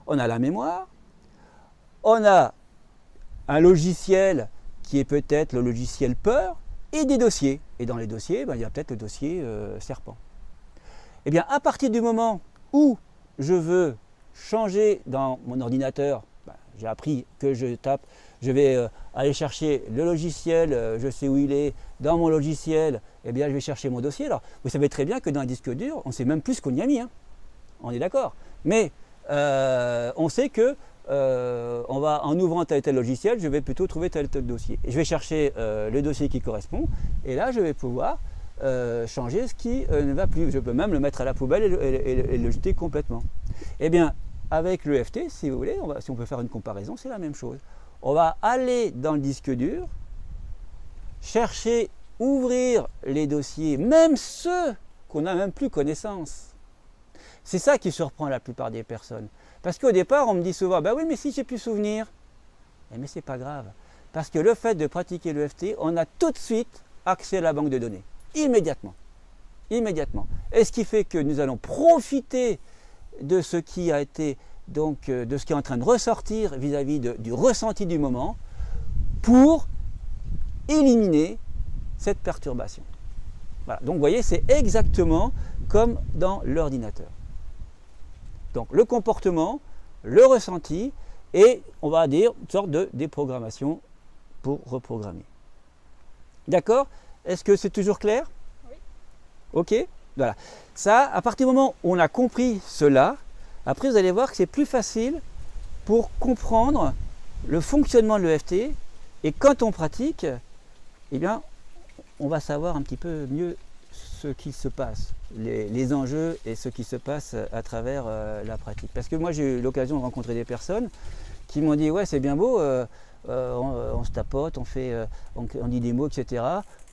On a la mémoire. On a un logiciel qui est peut-être le logiciel peur. Et des dossiers. Et dans les dossiers, il y a peut-être le dossier serpent. Eh bien, à partir du moment où je veux changer dans mon ordinateur, j'ai appris que je vais aller chercher le logiciel, je sais où il est, dans mon logiciel, eh bien, je vais chercher mon dossier. Alors, vous savez très bien que dans un disque dur, on ne sait même plus ce qu'on y a mis. Hein. On est d'accord. Mais on sait que en ouvrant tel et tel logiciel, je vais plutôt trouver tel et tel dossier. Et je vais chercher le dossier qui correspond, et là je vais pouvoir changer ce qui ne va plus. Je peux même le mettre à la poubelle et le jeter complètement. Eh bien, avec l'EFT, si vous voulez, si on peut faire une comparaison, c'est la même chose. On va aller dans le disque dur, chercher, ouvrir les dossiers, même ceux qu'on n'a même plus connaissance. C'est ça qui surprend la plupart des personnes. Parce qu'au départ, on me dit souvent, bah oui, mais si j'ai plus souvenir, mais c'est pas grave. Parce que le fait de pratiquer l'EFT, on a tout de suite accès à la banque de données. Immédiatement. Immédiatement. Et ce qui fait que nous allons profiter de ce qui a été, donc, de ce qui est en train de ressortir vis-à-vis du ressenti du moment pour éliminer cette perturbation. Voilà. Donc, vous voyez, c'est exactement comme dans l'ordinateur. Donc le comportement, le ressenti, et on va dire une sorte de déprogrammation pour reprogrammer. D'accord? Est-ce que c'est toujours clair? Oui. Ok? Voilà. Ça, à partir du moment où on a compris cela, après vous allez voir que c'est plus facile pour comprendre le fonctionnement de l'EFT, et quand on pratique, eh bien, on va savoir un petit peu mieux ce qui se passe, les enjeux et ce qui se passe à travers la pratique. Parce que moi j'ai eu l'occasion de rencontrer des personnes qui m'ont dit ouais c'est bien beau, on se tapote, on dit des mots, etc.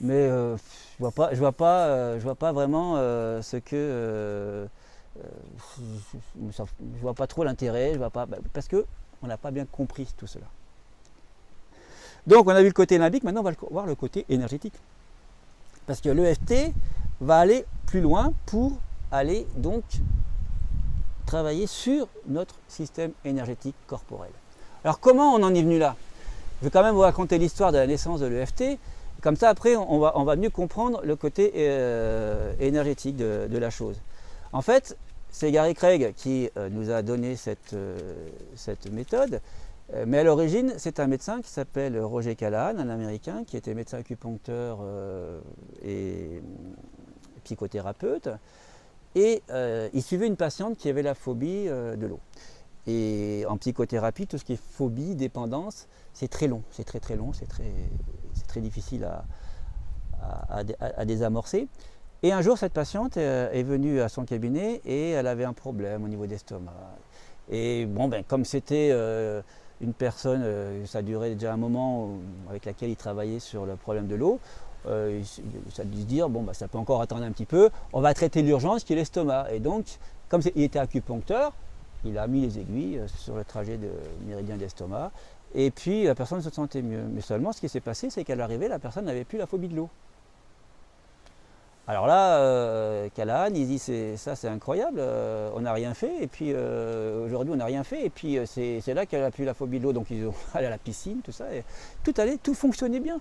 Mais je vois pas vraiment ce que je vois pas trop l'intérêt, parce que on n'a pas bien compris tout cela. Donc on a vu le côté limbique, maintenant on va voir le côté énergétique. Parce que l'EFT va aller plus loin pour aller donc travailler sur notre système énergétique corporel. Alors comment on en est venu là? Je vais quand même vous raconter l'histoire de la naissance de l'EFT, comme ça après on va mieux comprendre le côté énergétique de la chose. En fait, c'est Gary Craig qui nous a donné cette méthode, mais à l'origine c'est un médecin qui s'appelle Roger Callahan, un Américain qui était médecin acupuncteur et psychothérapeute, et il suivait une patiente qui avait la phobie de l'eau. Et en psychothérapie, tout ce qui est phobie, dépendance, c'est très long, c'est très long, c'est très difficile à désamorcer. Et un jour, cette patiente est venue à son cabinet et elle avait un problème au niveau d'estomac. Et bon, comme c'était une personne, ça durait déjà un moment avec laquelle il travaillait sur le problème de l'eau, ça a dû se dire, ça peut encore attendre un petit peu, on va traiter l'urgence qui est l'estomac. Et donc, comme il était acupuncteur, il a mis les aiguilles sur le trajet de méridien d'estomac, et puis la personne se sentait mieux. Mais seulement, ce qui s'est passé, c'est qu'à l'arrivée, la personne n'avait plus la phobie de l'eau. Alors là, Callahan, il dit, ça c'est incroyable, on n'a rien fait, et puis aujourd'hui on n'a rien fait, et puis c'est là qu'elle a plus la phobie de l'eau, donc ils ont allé à la piscine, tout ça, et tout fonctionnait bien.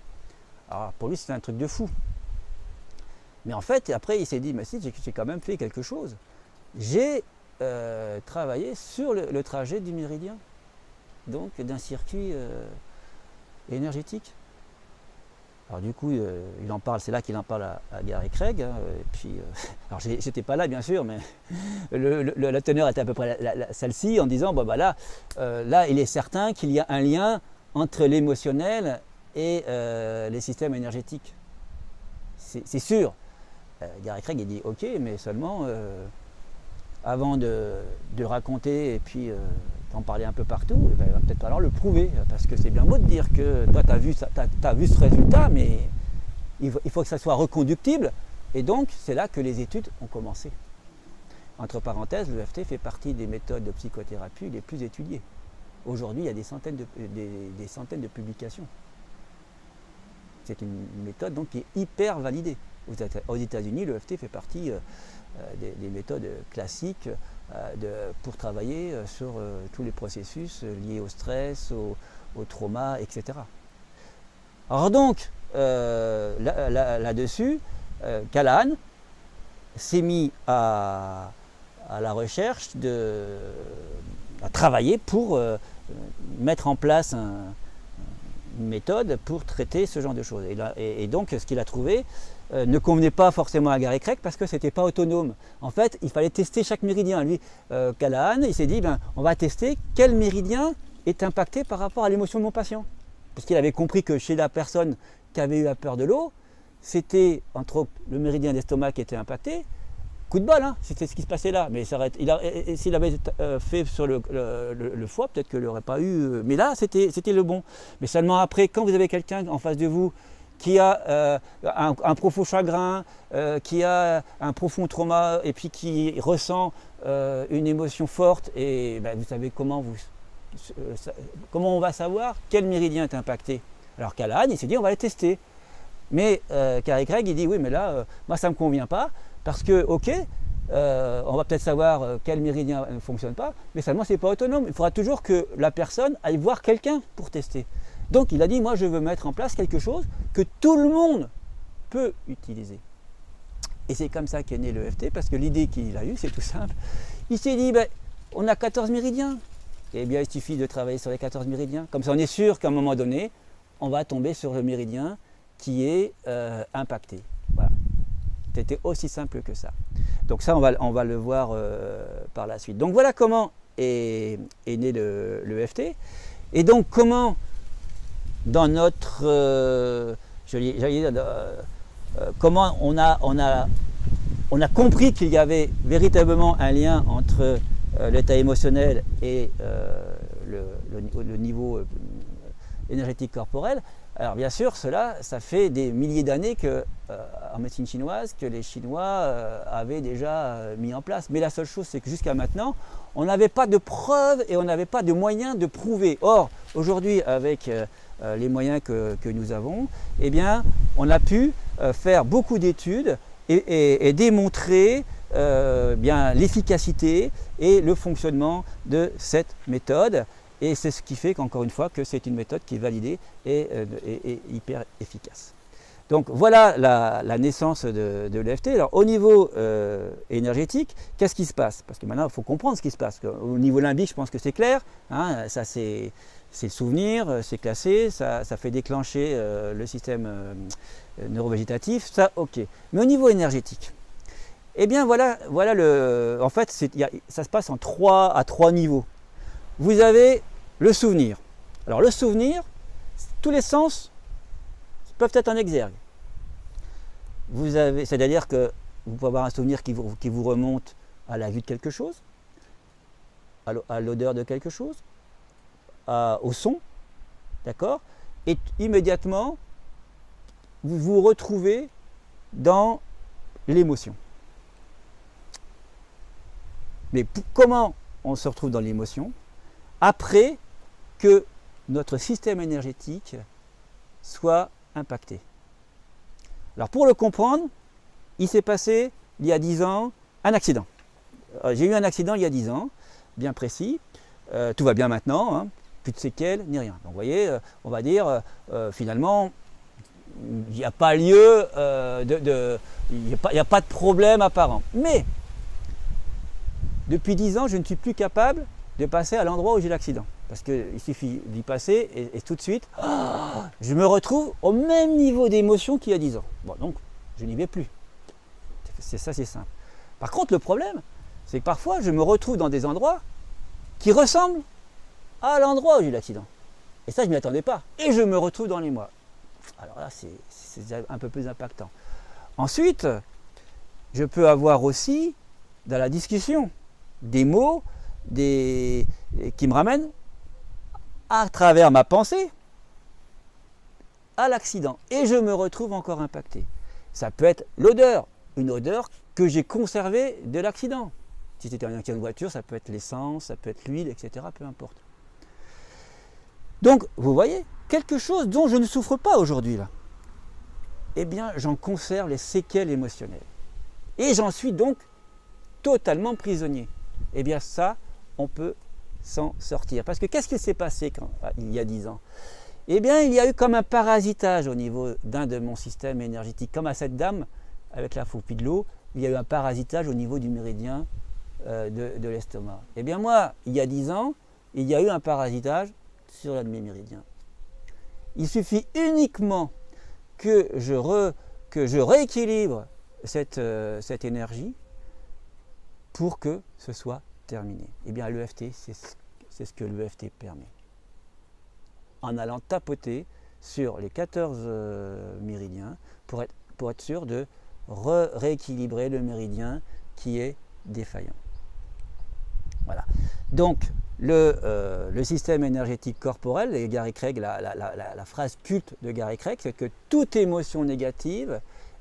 Alors pour lui c'était un truc de fou. Mais en fait, après il s'est dit, mais si, j'ai quand même fait quelque chose. J'ai travaillé sur le trajet du méridien, donc d'un circuit énergétique. Alors du coup, il en parle, c'est là qu'il en parle à Gary Craig. Hein, et puis, alors j'étais pas là bien sûr, mais la teneur était à peu près celle-ci, en disant là, il est certain qu'il y a un lien entre l'émotionnel et les systèmes énergétiques. C'est sûr. Gary Craig il dit ok, mais seulement avant de le raconter et puis d'en parler un peu partout, il va peut-être falloir le prouver, parce que c'est bien beau de dire que toi tu as vu ce résultat, mais il faut que ça soit reconductible, et donc c'est là que les études ont commencé. Entre parenthèses, l'EFT fait partie des méthodes de psychothérapie les plus étudiées. Aujourd'hui, il y a des centaines de publications. C'est une méthode donc qui est hyper validée. Aux États-Unis, l'EFT fait partie des méthodes classiques pour travailler sur tous les processus liés au stress, au trauma, etc. Alors donc, là-dessus, Callahan s'est mis à la recherche, à travailler pour mettre en place une méthode pour traiter ce genre de choses. Et donc, ce qu'il a trouvé ne convenait pas forcément à Gary Craig parce que ce n'était pas autonome. En fait, il fallait tester chaque méridien. Lui, Callahan, il s'est dit, on va tester quel méridien est impacté par rapport à l'émotion de mon patient. Parce qu'il avait compris que chez la personne qui avait eu la peur de l'eau, c'était entre autres le méridien d'estomac qui était impacté. Coup de bol, hein, c'était ce qui se passait là. Mais s'il avait fait sur le foie, peut-être qu'il n'aurait pas eu. Mais là, c'était le bon. Mais seulement après, quand vous avez quelqu'un en face de vous qui a un profond chagrin, qui a un profond trauma, et puis qui ressent une émotion forte, et vous savez comment on va savoir quel méridien est impacté. Alors Callahan, il s'est dit, on va les tester. Mais Gary Craig, il dit, oui, mais là, moi, ça ne me convient pas. Parce que, ok, on va peut-être savoir quel méridien ne fonctionne pas, mais seulement ce n'est pas autonome. Il faudra toujours que la personne aille voir quelqu'un pour tester. Donc il a dit, moi je veux mettre en place quelque chose que tout le monde peut utiliser. Et c'est comme ça qu'est né l'EFT, parce que l'idée qu'il a eue, c'est tout simple. Il s'est dit, on a 14 méridiens. Eh bien, il suffit de travailler sur les 14 méridiens. Comme ça, on est sûr qu'à un moment donné, on va tomber sur le méridien qui est impacté. Voilà. C'était aussi simple que ça. Donc ça, on va le voir par la suite. Donc voilà comment est né l'EFT. Et donc comment, dans notre... comment on a compris qu'il y avait véritablement un lien entre l'état émotionnel et le niveau énergétique corporelle. Alors bien sûr, ça fait des milliers d'années en médecine chinoise que les Chinois avaient déjà mis en place. Mais la seule chose, c'est que jusqu'à maintenant, on n'avait pas de preuves et on n'avait pas de moyens de prouver. Or, aujourd'hui, avec les moyens que nous avons, eh bien, on a pu faire beaucoup d'études et démontrer bien l'efficacité et le fonctionnement de cette méthode. Et c'est ce qui fait qu'encore une fois que c'est une méthode qui est validée et hyper efficace. Donc voilà la naissance de l'EFT. Alors au niveau énergétique, qu'est-ce qui se passe? Parce que maintenant il faut comprendre ce qui se passe. Au niveau limbique, je pense que c'est clair. Hein, ça c'est le souvenir, c'est classé, ça fait déclencher le système neurovégétatif, ça ok. Mais au niveau énergétique, eh bien voilà en fait ça se passe à trois niveaux. Vous avez le souvenir. Alors le souvenir, tous les sens peuvent être en exergue. C'est-à-dire que vous pouvez avoir un souvenir qui vous remonte à la vue de quelque chose, à l'odeur de quelque chose, au son, d'accord? Et immédiatement, vous vous retrouvez dans l'émotion. Mais comment on se retrouve dans l'émotion? Après que notre système énergétique soit impacté. Alors pour le comprendre, il s'est passé il y a 10 ans un accident. J'ai eu un accident il y a 10 ans, bien précis. Tout va bien maintenant, hein, plus de séquelles ni rien. Donc vous voyez, on va dire finalement, il n'y a pas lieu, il n'y a pas de problème apparent. Mais depuis 10 ans, je ne suis plus capable de passer à l'endroit où j'ai l'accident. Parce qu'il suffit d'y passer et tout de suite, je me retrouve au même niveau d'émotion qu'il y a 10 ans. Bon, donc, je n'y vais plus. C'est simple. Par contre, le problème, c'est que parfois, je me retrouve dans des endroits qui ressemblent à l'endroit où j'ai eu l'accident. Et ça, je ne m'y attendais pas. Et je me retrouve dans les mois. Alors là, c'est un peu plus impactant. Ensuite, je peux avoir aussi, dans la discussion, des mots qui me ramènent à travers ma pensée à l'accident. Et je me retrouve encore impacté. Ça peut être l'odeur, une odeur que j'ai conservée de l'accident. Si c'était un accident de voiture, ça peut être l'essence, ça peut être l'huile, etc. Peu importe. Donc, vous voyez, quelque chose dont je ne souffre pas aujourd'hui, là, eh bien, j'en conserve les séquelles émotionnelles. Et j'en suis donc totalement prisonnier. Eh bien, ça, on peut s'en sortir. Parce que qu'est-ce qui s'est passé il y a 10 ans? Eh bien, il y a eu comme un parasitage au niveau d'un de mon système énergétique. Comme à cette dame, avec la phobie de l'eau, il y a eu un parasitage au niveau du méridien de l'estomac. Eh bien, moi, il y a 10 ans, il y a eu un parasitage sur l'un de mes méridiens. Il suffit uniquement que je rééquilibre cette énergie pour que ce soit terminé. Eh bien, l'EFT, c'est ce que l'EFT permet. En allant tapoter sur les 14 méridiens pour être sûr de rééquilibrer le méridien qui est défaillant. Voilà. Donc, le système énergétique corporel, et Gary Craig, la phrase culte de Gary Craig, c'est que toute émotion négative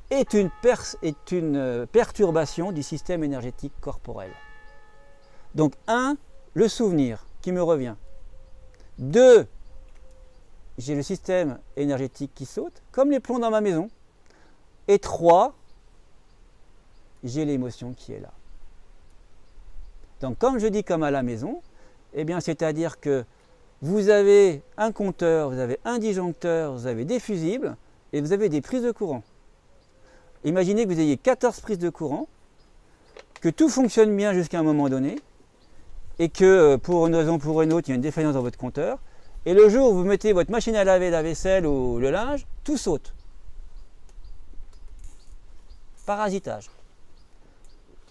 est une perturbation du système énergétique corporel. Donc 1, le souvenir qui me revient. 2, j'ai le système énergétique qui saute, comme les plombs dans ma maison. Et 3, j'ai l'émotion qui est là. Donc comme je dis comme à la maison, eh bien c'est-à-dire que vous avez un compteur, vous avez un disjoncteur, vous avez des fusibles et vous avez des prises de courant. Imaginez que vous ayez 14 prises de courant, que tout fonctionne bien jusqu'à un moment donné, et que pour une raison ou pour une autre, il y a une défaillance dans votre compteur, et le jour où vous mettez votre machine à laver, la vaisselle ou le linge, tout saute. Parasitage.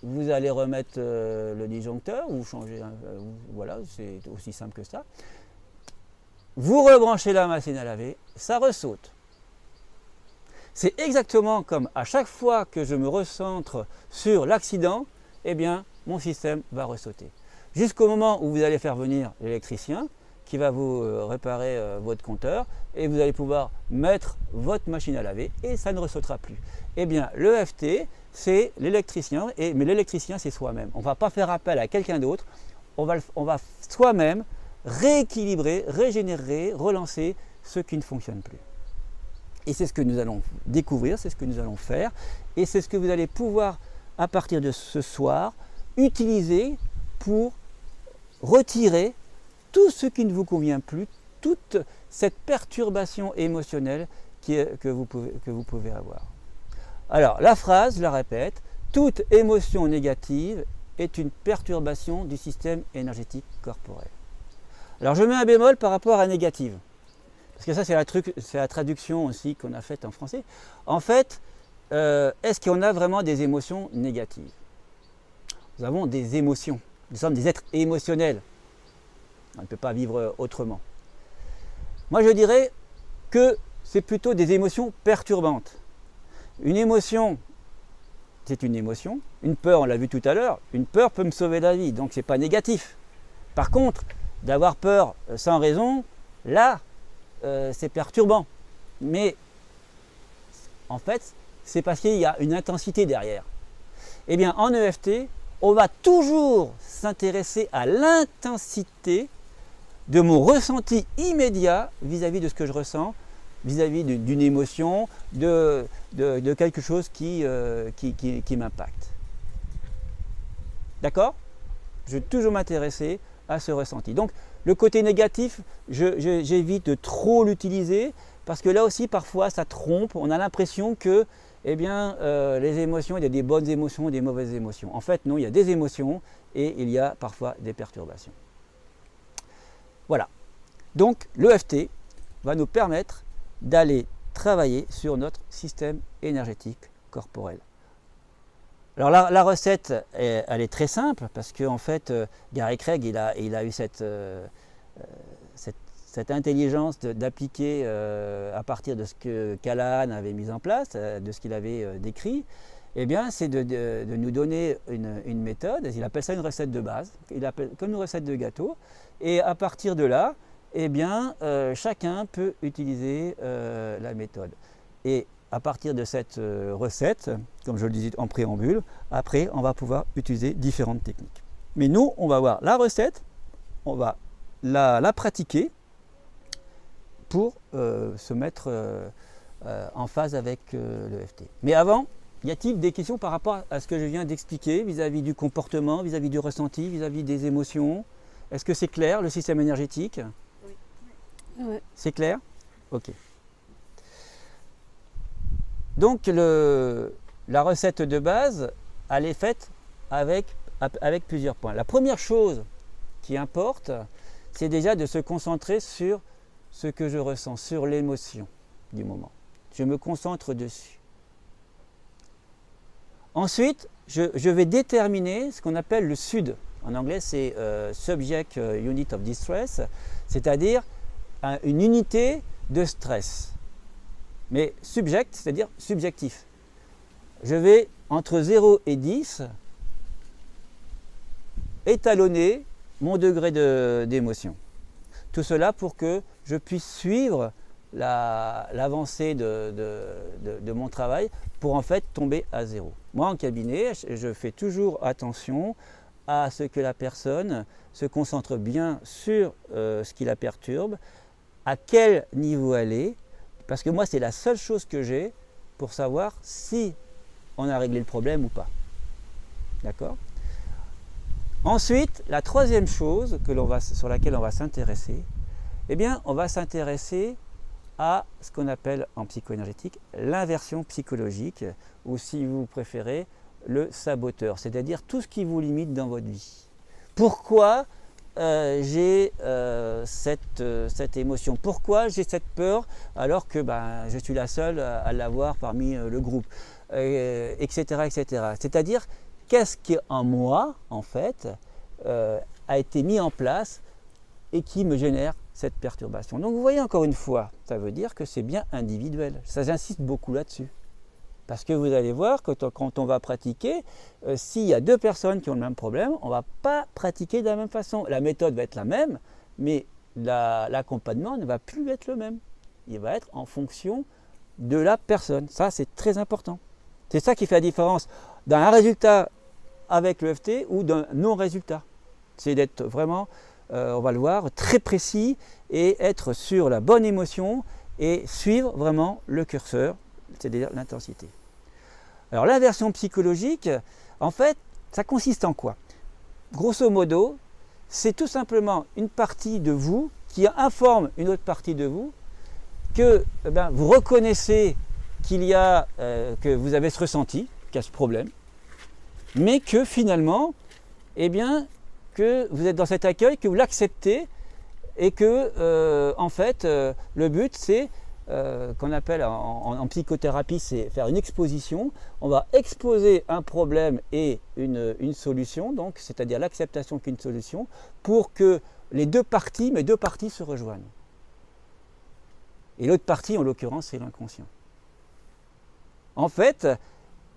Vous allez remettre le disjoncteur, ou changer, voilà, c'est aussi simple que ça. Vous rebranchez la machine à laver, ça ressaute. C'est exactement comme à chaque fois que je me recentre sur l'accident, eh bien, mon système va ressauter. Jusqu'au moment où vous allez faire venir l'électricien qui va vous réparer votre compteur et vous allez pouvoir mettre votre machine à laver et ça ne ressautera plus. Eh bien, l'EFT, c'est l'électricien, mais l'électricien, c'est soi-même. On ne va pas faire appel à quelqu'un d'autre, on va soi-même rééquilibrer, régénérer, relancer ce qui ne fonctionne plus. Et c'est ce que nous allons découvrir, c'est ce que nous allons faire, et c'est ce que vous allez pouvoir, à partir de ce soir, utiliser pour retirer tout ce qui ne vous convient plus, toute cette perturbation émotionnelle que vous pouvez avoir. Alors, la phrase, je la répète, toute émotion négative est une perturbation du système énergétique corporel. Alors, je mets un bémol par rapport à négative. Parce que ça, c'est la traduction aussi qu'on a faite en français. En fait, est-ce qu'on a vraiment des émotions négatives? Nous avons des émotions. Nous sommes des êtres émotionnels. On ne peut pas vivre autrement. Moi, je dirais que c'est plutôt des émotions perturbantes. Une émotion, c'est une émotion. Une peur, on l'a vu tout à l'heure, une peur peut me sauver la vie, donc ce n'est pas négatif. Par contre, d'avoir peur sans raison, là, c'est perturbant. Mais en fait, c'est parce qu'il y a une intensité derrière. Eh bien, en EFT, on va toujours s'intéresser à l'intensité de mon ressenti immédiat vis-à-vis de ce que je ressens, vis-à-vis d'une émotion, de quelque chose qui m'impacte. D'accord? Je vais toujours m'intéresser à ce ressenti. Donc, le côté négatif, j'évite de trop l'utiliser parce que là aussi, parfois, ça trompe. On a l'impression que les émotions, il y a des bonnes émotions et des mauvaises émotions. En fait, non, il y a des émotions et il y a parfois des perturbations. Voilà. Donc, l'EFT va nous permettre d'aller travailler sur notre système énergétique corporel. Alors la recette, elle est très simple parce que en fait, Gary Craig, il a eu cette intelligence d'appliquer à partir de ce que Callahan avait mis en place, de ce qu'il avait décrit. Eh bien, c'est de nous donner une méthode. Il appelle ça une recette de base. Il appelle comme une recette de gâteau. Et à partir de là, eh bien, chacun peut utiliser la méthode. Et à partir de cette recette, comme je le disais en préambule, après, on va pouvoir utiliser différentes techniques. Mais nous, on va voir la recette, on va la pratiquer pour se mettre en phase avec l'EFT. Mais avant, y a-t-il des questions par rapport à ce que je viens d'expliquer vis-à-vis du comportement, vis-à-vis du ressenti, vis-à-vis des émotions? Est-ce que c'est clair, le système énergétique? Oui. C'est clair? Ok. Donc la recette de base, elle est faite avec plusieurs points. La première chose qui importe, c'est déjà de se concentrer sur ce que je ressens, sur l'émotion du moment. Je me concentre dessus. Ensuite, je vais déterminer ce qu'on appelle le SUD. En anglais, c'est Subject Unit of Distress, c'est-à-dire une unité de stress. Mais subject, c'est-à-dire subjectif. Je vais, entre 0 et 10, étalonner mon degré d'émotion. Tout cela pour que je puisse suivre l'avancée de mon travail pour en fait tomber à 0. Moi, en cabinet, je fais toujours attention à ce que la personne se concentre bien sur ce qui la perturbe, à quel niveau elle est, parce que moi, c'est la seule chose que j'ai pour savoir si on a réglé le problème ou pas. D'accord? Ensuite, la troisième chose sur laquelle on va s'intéresser, eh bien, on va s'intéresser à ce qu'on appelle en psychoénergétique l'inversion psychologique, ou si vous préférez, le saboteur, c'est-à-dire tout ce qui vous limite dans votre vie. Pourquoi j'ai cette émotion? Pourquoi j'ai cette peur alors que je suis la seule à l'avoir parmi le groupe, etc., etc. C'est-à-dire, qu'est-ce qui en moi, en fait, a été mis en place et qui me génère cette perturbation. Donc vous voyez, encore une fois, ça veut dire que c'est bien individuel. Ça, j'insiste beaucoup là-dessus. Parce que vous allez voir que quand on va pratiquer, s'il y a deux personnes qui ont le même problème, on ne va pas pratiquer de la même façon. La méthode va être la même, mais l'accompagnement ne va plus être le même. Il va être en fonction de la personne. Ça, c'est très important. C'est ça qui fait la différence d'un résultat avec l'EFT ou d'un non-résultat. C'est d'être vraiment, on va le voir, très précis et être sur la bonne émotion et suivre vraiment le curseur, c'est-à-dire l'intensité. Alors l'inversion psychologique, en fait, ça consiste en quoi? Grosso modo, c'est tout simplement une partie de vous qui informe une autre partie de vous que vous reconnaissez qu'il y a, que vous avez ce ressenti, qu'il y a ce problème, mais que finalement, que vous êtes dans cet accueil, que vous l'acceptez et que, en fait, le but c'est, qu'on appelle en psychothérapie, c'est faire une exposition. On va exposer un problème et une solution, donc c'est-à-dire l'acceptation qu'une solution, pour que mes deux parties se rejoignent. Et l'autre partie, en l'occurrence, c'est l'inconscient. En fait,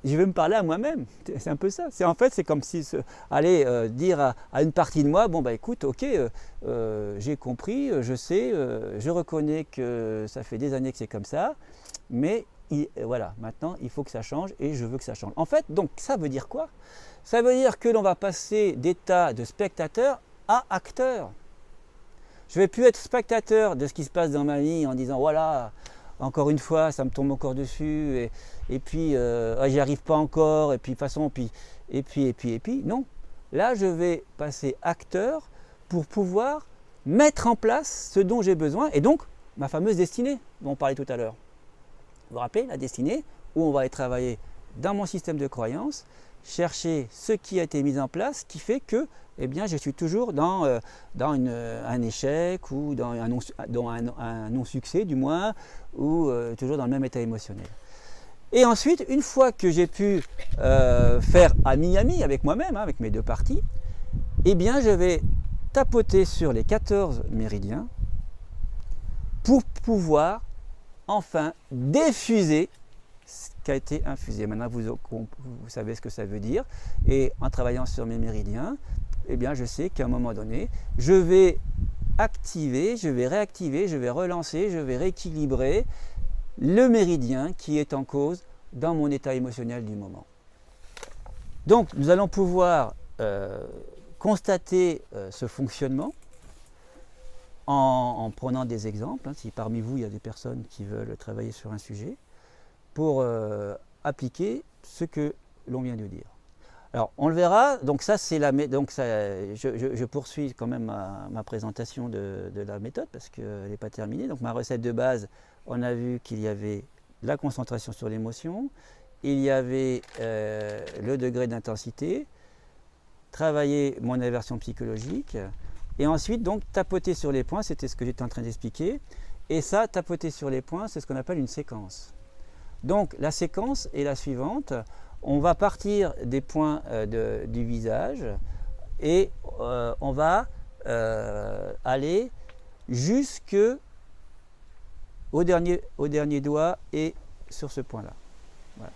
je vais me parler à moi-même, c'est un peu ça. C'est comme si aller dire à une partie de moi, écoute, ok, j'ai compris, je sais, je reconnais que ça fait des années que c'est comme ça, mais voilà, maintenant il faut que ça change et je veux que ça change. En fait, donc ça veut dire quoi? Ça veut dire que l'on va passer d'état de spectateur à acteur. Je ne vais plus être spectateur de ce qui se passe dans ma vie en disant voilà, encore une fois, ça me tombe encore dessus, et puis j'y arrive pas encore, et puis de toute façon, et puis, non. Là, je vais passer acteur pour pouvoir mettre en place ce dont j'ai besoin, et donc ma fameuse destinée dont on parlait tout à l'heure. Vous vous rappelez, la destinée, où on va aller travailler dans mon système de croyance, chercher ce qui a été mis en place, qui fait que je suis toujours dans un échec ou dans un non-succès du moins, ou toujours dans le même état émotionnel. Et ensuite, une fois que j'ai pu faire ami-ami avec moi-même, avec mes deux parties, je vais tapoter sur les 14 méridiens pour pouvoir enfin diffuser ce qui a été infusé. Maintenant, vous savez ce que ça veut dire. Et en travaillant sur mes méridiens, je sais qu'à un moment donné, je vais activer, je vais réactiver, je vais relancer, je vais rééquilibrer le méridien qui est en cause dans mon état émotionnel du moment. Donc, nous allons pouvoir constater ce fonctionnement en prenant des exemples. Si parmi vous, il y a des personnes qui veulent travailler sur un sujet, pour appliquer ce que l'on vient de dire. Alors, on le verra, donc ça c'est je poursuis quand même ma présentation de la méthode parce qu'elle n'est pas terminée. Donc ma recette de base, on a vu qu'il y avait la concentration sur l'émotion, il y avait le degré d'intensité, travailler mon aversion psychologique, et ensuite donc tapoter sur les points, c'était ce que j'étais en train d'expliquer, et ça, tapoter sur les points, c'est ce qu'on appelle une séquence. Donc la séquence est la suivante. On va partir des points du visage et on va aller jusqu'au dernier doigt et sur ce point-là. Voilà.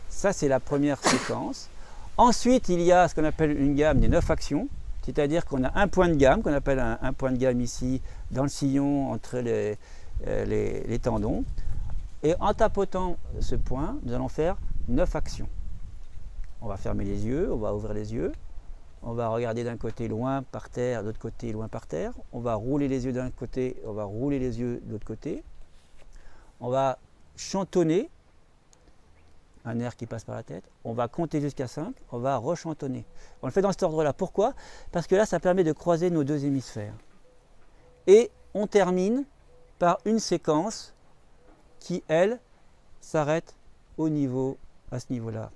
Ça, c'est la première séquence. Ensuite, il y a ce qu'on appelle une gamme des 9 actions, c'est-à-dire qu'on a un point de gamme, qu'on appelle un point de gamme ici, dans le sillon, entre les tendons. Et en tapotant ce point, nous allons faire 9 actions. On va fermer les yeux, on va ouvrir les yeux, on va regarder d'un côté loin par terre, de l'autre côté loin par terre, on va rouler les yeux d'un côté, on va rouler les yeux de l'autre côté, on va chantonner, un air qui passe par la tête, on va compter jusqu'à 5, on va rechantonner. On le fait dans cet ordre-là. Pourquoi? Parce que là, ça permet de croiser nos deux hémisphères. Et on termine par une séquence qui, elle, s'arrête à ce niveau-là.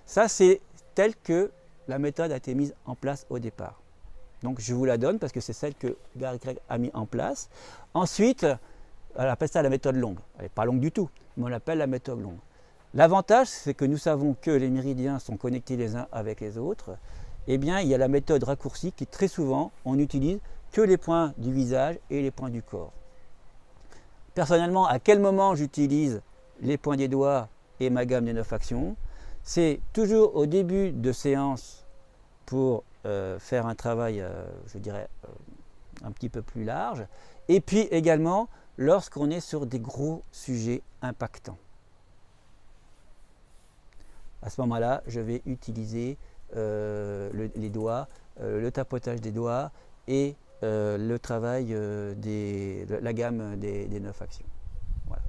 Ça, c'est tel que la méthode a été mise en place au départ. Donc, je vous la donne parce que c'est celle que Gary Craig a mis en place. Ensuite, elle appelle ça la méthode longue. Elle n'est pas longue du tout, mais on l'appelle la méthode longue. L'avantage, c'est que nous savons que les méridiens sont connectés les uns avec les autres. Eh bien, il y a la méthode raccourcie qui, très souvent, on n'utilise que les points du visage et les points du corps. Personnellement, à quel moment j'utilise les points des doigts et ma gamme des 9 actions? C'est toujours au début de séance pour faire un travail, je dirais, un petit peu plus large. Et puis également lorsqu'on est sur des gros sujets impactants. À ce moment-là, je vais utiliser les doigts, le tapotage des doigts et le travail la gamme des 9 actions. Voilà.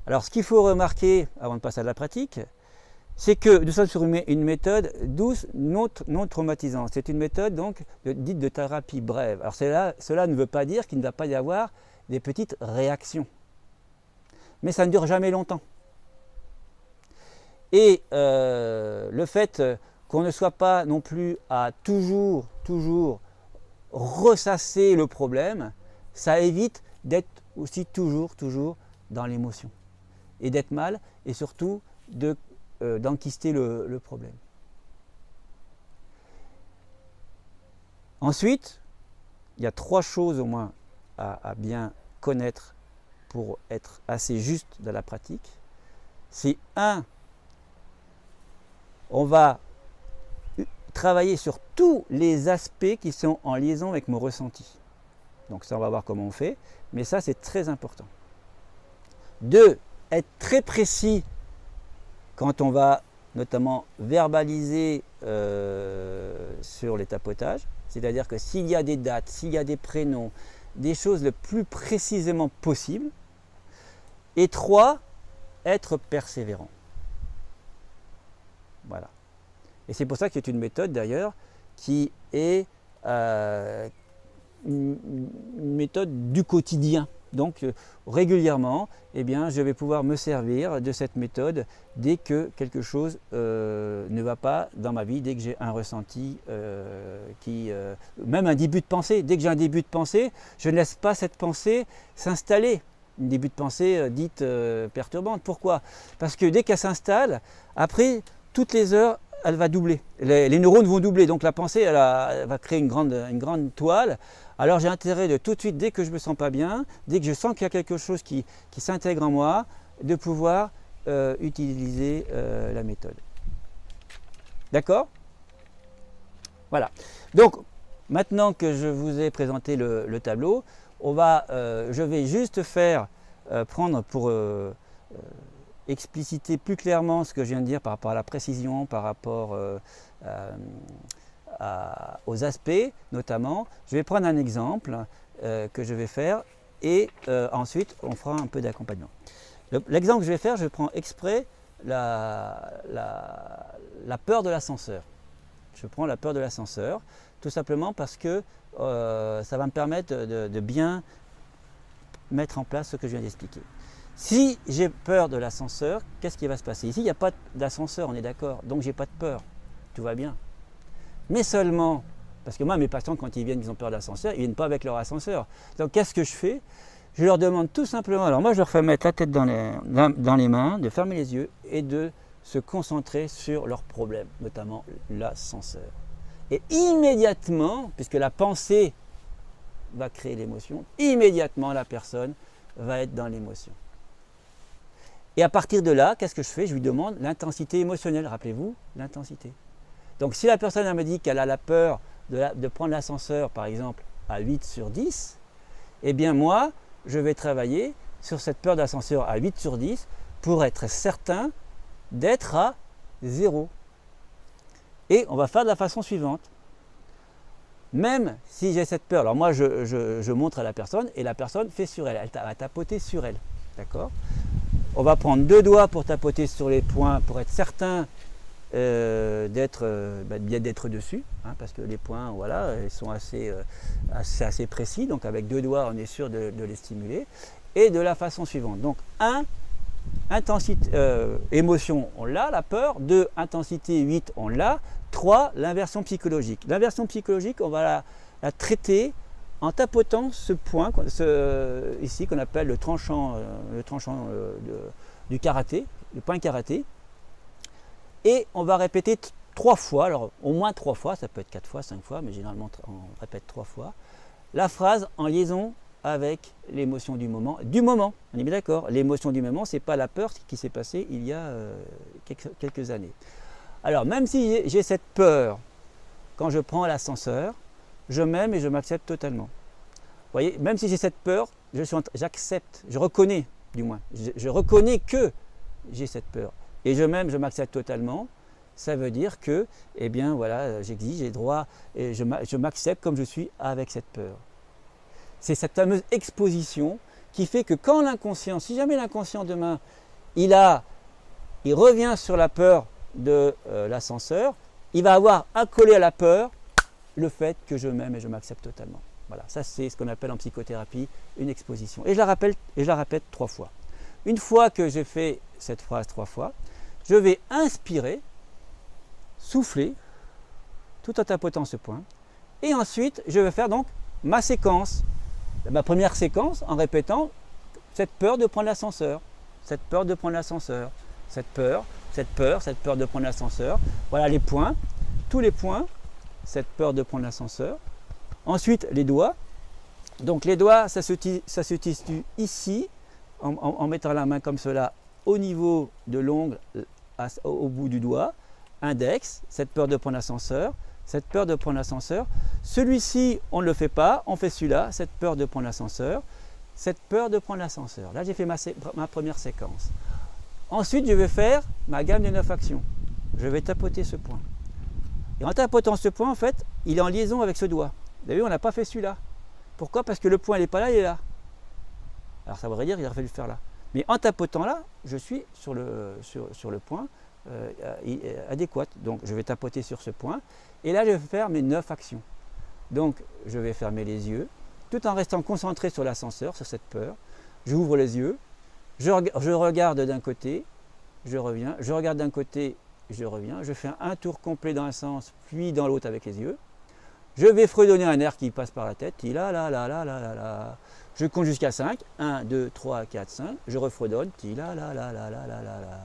Alors, ce qu'il faut remarquer avant de passer à la pratique, c'est que nous sommes sur une méthode douce, non traumatisante. C'est une méthode donc dite de thérapie brève. Alors cela ne veut pas dire qu'il ne va pas y avoir des petites réactions. Mais ça ne dure jamais longtemps. Et le fait qu'on ne soit pas non plus à toujours ressasser le problème, ça évite d'être aussi toujours dans l'émotion. Et d'être mal, et surtout d'enquister le problème. Ensuite, il y a 3 choses au moins à bien connaître pour être assez juste dans la pratique. C'est 1, on va travailler sur tous les aspects qui sont en liaison avec mon ressenti. Donc ça, on va voir comment on fait, mais ça, c'est très important. 2, être très précis quand on va notamment verbaliser sur les tapotages, c'est-à-dire que s'il y a des dates, s'il y a des prénoms, des choses le plus précisément possible. Et 3, être persévérant. Voilà. Et c'est pour ça que c'est une méthode d'ailleurs qui est une méthode du quotidien. Donc régulièrement, eh bien, je vais pouvoir me servir de cette méthode dès que quelque chose ne va pas dans ma vie, dès que j'ai un ressenti, même un début de pensée. Dès que j'ai un début de pensée, je ne laisse pas cette pensée s'installer. Un début de pensée dite perturbante. Pourquoi? Parce que dès qu'elle s'installe, après, toutes les heures, elle va doubler. Les neurones vont doubler, donc la pensée elle va créer une grande toile. Alors j'ai intérêt de tout de suite, dès que je ne me sens pas bien, dès que je sens qu'il y a quelque chose qui s'intègre en moi, de pouvoir utiliser la méthode. D'accord? Voilà. Donc maintenant que je vous ai présenté le tableau, je vais juste prendre pour expliciter plus clairement ce que je viens de dire par rapport à la précision, par rapport aux aspects notamment. Je vais prendre un exemple que je vais faire et ensuite on fera un peu d'accompagnement. L'exemple que je vais faire, je prends exprès la peur de l'ascenseur. Je prends la peur de l'ascenseur tout simplement parce que ça va me permettre de bien mettre en place ce que je viens d'expliquer. Si j'ai peur de l'ascenseur, qu'est-ce qui va se passer? Ici, il n'y a pas d'ascenseur, on est d'accord, donc j'ai pas de peur, tout va bien. Mais seulement, parce que moi, mes patients, quand ils viennent, ils ont peur de l'ascenseur, ils ne viennent pas avec leur ascenseur. Donc qu'est-ce que je fais? Je leur demande tout simplement, alors moi je leur fais mettre la tête dans les mains, de fermer les yeux et de se concentrer sur leurs problèmes, notamment l'ascenseur. Et immédiatement, puisque la pensée va créer l'émotion, immédiatement la personne va être dans l'émotion. Et à partir de là, qu'est-ce que je fais? Je lui demande l'intensité émotionnelle, rappelez-vous, l'intensité. Donc si la personne elle me dit qu'elle a la peur de prendre l'ascenseur, par exemple, à 8 sur 10, eh bien moi, je vais travailler sur cette peur d'ascenseur à 8 sur 10 pour être certain d'être à 0. Et on va faire de la façon suivante. Même si j'ai cette peur, alors moi je montre à la personne et la personne fait sur elle, elle va tapoter sur elle. D'accord? On va prendre 2 doigts pour tapoter sur les points pour être certain d'être dessus, hein, parce que les points, voilà, ils sont assez précis, donc avec 2 doigts on est sûr de les stimuler. Et de la façon suivante. Donc 1, intensité, émotion, on l'a, la peur. 2, intensité, 8, on l'a. 3, l'inversion psychologique. L'inversion psychologique, on va la traiter en tapotant ce point ici qu'on appelle le tranchant du karaté, le point karaté. Et on va répéter 3 fois, alors au moins 3 fois, ça peut être 4 fois, 5 fois, mais généralement on répète 3 fois, la phrase en liaison avec l'émotion du moment. On est bien d'accord, l'émotion du moment, ce n'est pas la peur qui s'est passée il y a quelques années. Alors même si j'ai cette peur quand je prends l'ascenseur, je m'aime et je m'accepte totalement. Vous voyez, même si j'ai cette peur, j'accepte, je reconnais du moins, je reconnais que j'ai cette peur. Et je m'aime, je m'accepte totalement. Ça veut dire que, eh bien voilà, j'exige, j'ai droit, et je m'accepte comme je suis avec cette peur. C'est cette fameuse exposition qui fait que quand l'inconscient, si jamais l'inconscient demain, il revient sur la peur de l'ascenseur, il va avoir accolé à la peur le fait que je m'aime et je m'accepte totalement. Voilà, ça c'est ce qu'on appelle en psychothérapie une exposition. Et je la répète 3 fois. Une fois que j'ai fait cette phrase 3 fois, je vais inspirer, souffler, tout en tapotant ce point. Et ensuite, je vais faire donc ma séquence. Ma première séquence en répétant cette peur de prendre l'ascenseur, cette peur de prendre l'ascenseur, cette peur de prendre l'ascenseur. Voilà les points, tous les points, cette peur de prendre l'ascenseur. Ensuite, les doigts. Donc les doigts, ça se situe ici, en mettant la main comme cela au niveau de l'ongle, au bout du doigt. Index, cette peur de prendre l'ascenseur, cette peur de prendre l'ascenseur. Celui-ci, on ne le fait pas, on fait celui-là, cette peur de prendre l'ascenseur, cette peur de prendre l'ascenseur. Là, j'ai fait ma première séquence. Ensuite, je vais faire ma gamme de 9 actions. Je vais tapoter ce point. Et en tapotant ce point, en fait, il est en liaison avec ce doigt. Vous avez vu, on n'a pas fait celui-là. Pourquoi? Parce que le point, il n'est pas là, il est là. Alors, ça voudrait dire qu'il aurait fallu le faire là. Mais en tapotant là, je suis sur le point adéquat. Donc, je vais tapoter sur ce point. Et là, je vais faire mes 9 actions. Donc, je vais fermer les yeux, tout en restant concentré sur l'ascenseur, sur cette peur. J'ouvre les yeux, je regarde d'un côté, je reviens, je regarde d'un côté, je reviens, je fais un tour complet dans un sens, puis dans l'autre avec les yeux. Je vais fredonner un air qui passe par la tête, la la la la la la la. Je compte jusqu'à 5, 1, 2, 3, 4, 5, je refredonne, la la la la la la la la.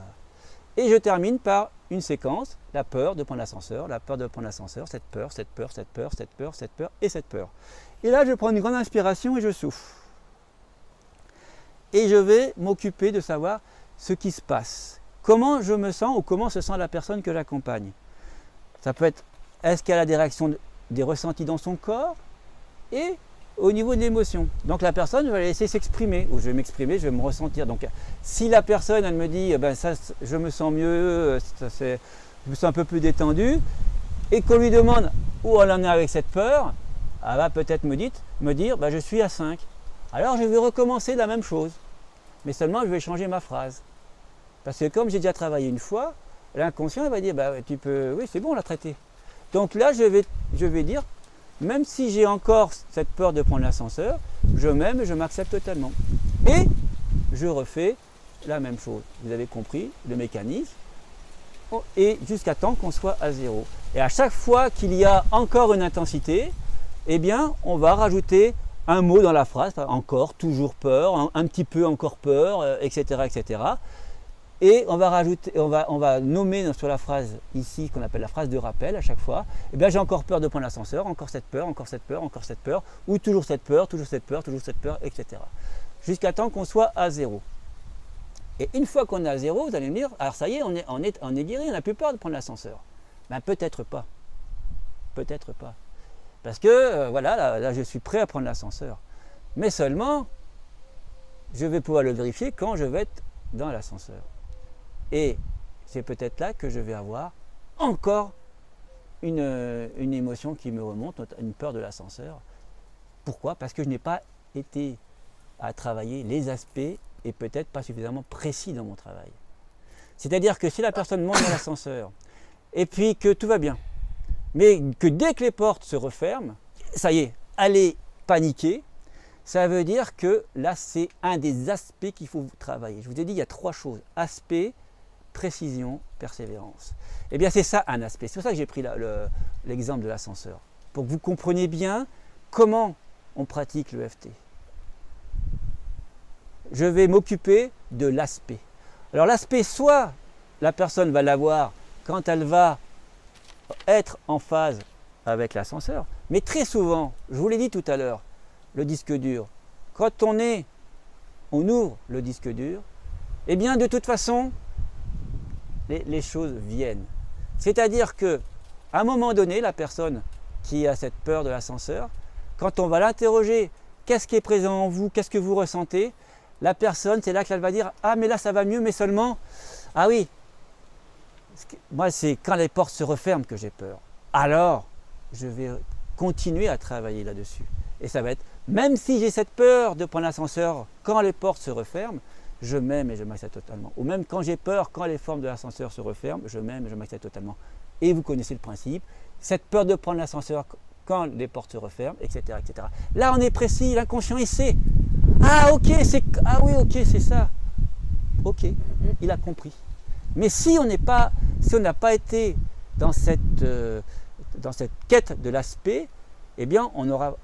Et je termine par une séquence, la peur de prendre l'ascenseur, la peur de prendre l'ascenseur, cette peur, cette peur, cette peur, cette peur, cette peur et cette peur. Et là, je prends une grande inspiration et je souffle. Et je vais m'occuper de savoir ce qui se passe. Comment je me sens ou comment se sent la personne que j'accompagne. Ça peut être, est-ce qu'elle a des réactions, des ressentis dans son corps et au niveau de l'émotion. Donc la personne, je vais la laisser s'exprimer, ou je vais m'exprimer, je vais me ressentir. Donc si la personne, elle me dit, ben ça, je me sens mieux, je me sens un peu plus détendu, et qu'on lui demande où elle en est avec cette peur, elle va peut-être me dire, ben, je suis à 5. Alors je vais recommencer la même chose, mais seulement je vais changer ma phrase. Parce que comme j'ai déjà travaillé une fois, l'inconscient il va dire, ben, tu peux, oui c'est bon, on l'a traité. Donc là je vais dire, même si j'ai encore cette peur de prendre l'ascenseur, je m'aime et je m'accepte totalement. Et je refais la même chose. Vous avez compris le mécanisme. Et jusqu'à temps qu'on soit à 0. Et à chaque fois qu'il y a encore une intensité, eh bien, on va rajouter un mot dans la phrase, encore, toujours peur, un petit peu encore peur, etc., etc. Et on va rajouter, on va nommer sur la phrase ici, qu'on appelle la phrase de rappel à chaque fois, eh bien j'ai encore peur de prendre l'ascenseur, encore cette peur, encore cette peur, encore cette peur, ou toujours cette peur, toujours cette peur, toujours cette peur, etc. Jusqu'à temps qu'on soit à 0. Et une fois qu'on est à 0, vous allez me dire, alors ça y est, on est guéri, on n'a plus peur de prendre l'ascenseur. Ben peut-être pas. Peut-être pas. Parce que voilà, là je suis prêt à prendre l'ascenseur. Mais seulement, je vais pouvoir le vérifier quand je vais être dans l'ascenseur. Et c'est peut-être là que je vais avoir encore une émotion qui me remonte, une peur de l'ascenseur. Pourquoi? Parce que je n'ai pas été à travailler les aspects et peut-être pas suffisamment précis dans mon travail. C'est-à-dire que si la personne monte dans l'ascenseur et puis que tout va bien, mais que dès que les portes se referment, ça y est, elle est paniquée, ça veut dire que là c'est un des aspects qu'il faut travailler. Je vous ai dit il y a 3 choses, aspect, précision, persévérance. Eh bien c'est ça un aspect, c'est pour ça que j'ai pris l'exemple de l'ascenseur, pour que vous compreniez bien comment on pratique l'EFT. Je vais m'occuper de l'aspect. Alors l'aspect, soit la personne va l'avoir quand elle va être en phase avec l'ascenseur, mais très souvent, je vous l'ai dit tout à l'heure, le disque dur, quand on ouvre le disque dur, eh bien de toute façon, les choses viennent. C'est-à-dire que à un moment donné, la personne qui a cette peur de l'ascenseur, quand on va l'interroger, qu'est-ce qui est présent en vous, qu'est-ce que vous ressentez, la personne, c'est là qu'elle va dire « Ah, mais là, ça va mieux, mais seulement… Ah oui, moi, c'est quand les portes se referment que j'ai peur. Alors, je vais continuer à travailler là-dessus. Et ça va être, même si j'ai cette peur de prendre l'ascenseur quand les portes se referment, je m'aime et je m'accepte totalement. Ou même quand j'ai peur, quand les formes de l'ascenseur se referment, je m'aime et je m'accepte totalement. Et vous connaissez le principe, cette peur de prendre l'ascenseur quand les portes se referment, etc., etc. Là, on est précis, l'inconscient, il sait. Ah, ok, oui, ok, c'est ça. Ok, il a compris. Mais si on n'a pas été dans cette quête de l'aspect, eh bien, on aura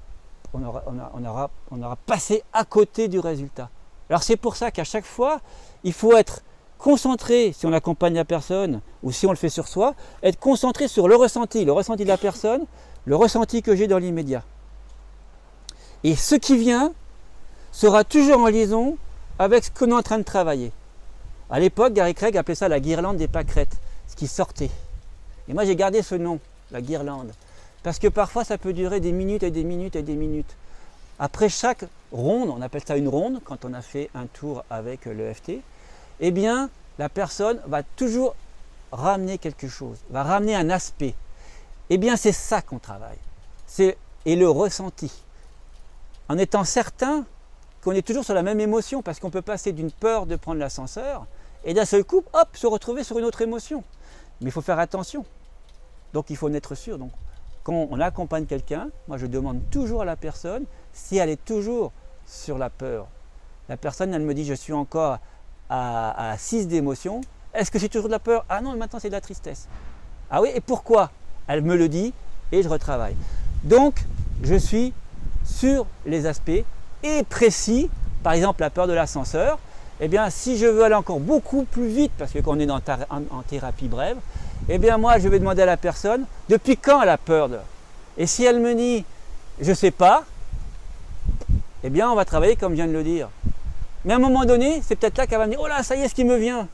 passé à côté du résultat. Alors c'est pour ça qu'à chaque fois, il faut être concentré, si on accompagne la personne ou si on le fait sur soi, être concentré sur le ressenti de la personne, le ressenti que j'ai dans l'immédiat. Et ce qui vient sera toujours en liaison avec ce qu'on est en train de travailler. À l'époque, Gary Craig appelait ça la guirlande des pâquerettes, ce qui sortait. Et moi j'ai gardé ce nom, la guirlande, parce que parfois ça peut durer des minutes et des minutes et des minutes. Après chaque ronde, on appelle ça une ronde, quand on a fait un tour avec l'EFT, eh bien la personne va toujours ramener quelque chose, va ramener un aspect. Eh bien c'est ça qu'on travaille, et le ressenti. En étant certain qu'on est toujours sur la même émotion, parce qu'on peut passer d'une peur de prendre l'ascenseur, et d'un seul coup, hop, se retrouver sur une autre émotion. Mais il faut faire attention. Donc il faut en être sûr. Donc, quand on accompagne quelqu'un, moi je demande toujours à la personne si elle est toujours sur la peur. La personne, elle me dit, je suis encore à 6 d'émotion. Est-ce que c'est toujours de la peur? Ah non, maintenant c'est de la tristesse. Ah oui, et pourquoi? Elle me le dit et je retravaille. Donc, je suis sur les aspects et précis. Par exemple, la peur de l'ascenseur. Eh bien, si je veux aller encore beaucoup plus vite, parce que quand on est en thérapie brève, eh bien moi, je vais demander à la personne, depuis quand elle a peur de… Et si elle me dit, je ne sais pas, eh bien, on va travailler comme je viens de le dire. Mais à un moment donné, c'est peut-être là qu'elle va me dire, oh là, ça y est, ce qui me vient.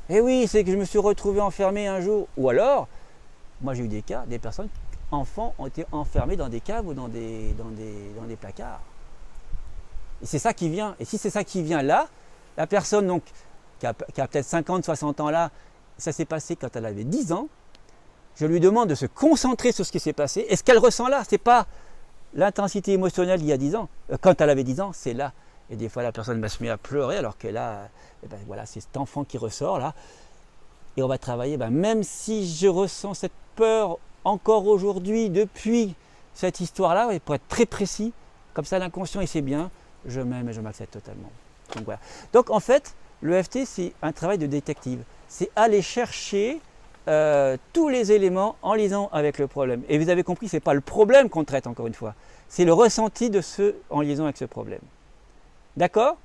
Eh oui, c'est que je me suis retrouvé enfermé un jour. Ou alors, moi j'ai eu des cas, des personnes, enfants, ont été enfermés dans des caves ou dans des placards. Et c'est ça qui vient. Et si c'est ça qui vient là, la personne donc, qui a peut-être 50, 60 ans là, ça s'est passé quand elle avait 10 ans, je lui demande de se concentrer sur ce qui s'est passé. Et ce qu'elle ressent là, ce n'est pas l'intensité émotionnelle d'il y a 10 ans. Quand elle avait 10 ans, c'est là. Et des fois, la personne va se mettre à pleurer alors que là, eh ben, voilà, c'est cet enfant qui ressort là. Et on va travailler, ben, même si je ressens cette peur encore aujourd'hui, depuis cette histoire-là, pour être très précis, comme ça l'inconscient il sait bien, je m'aime et je m'accepte totalement. Donc, voilà. Donc en fait, l'EFT c'est un travail de détective. C'est aller chercher tous les éléments en liaison avec le problème. Et vous avez compris, ce n'est pas le problème qu'on traite encore une fois, c'est le ressenti de ceux en liaison avec ce problème. D'accord?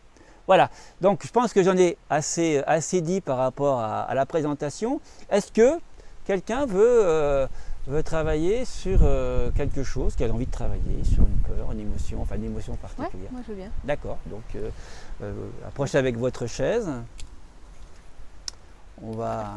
Voilà, donc je pense que j'en ai assez dit par rapport à la présentation. Est-ce que quelqu'un veut travailler sur quelque chose, qui a envie de travailler sur une peur, une émotion, enfin une émotion particulière? Ouais, moi je veux bien. D'accord, donc approchez avec votre chaise. On va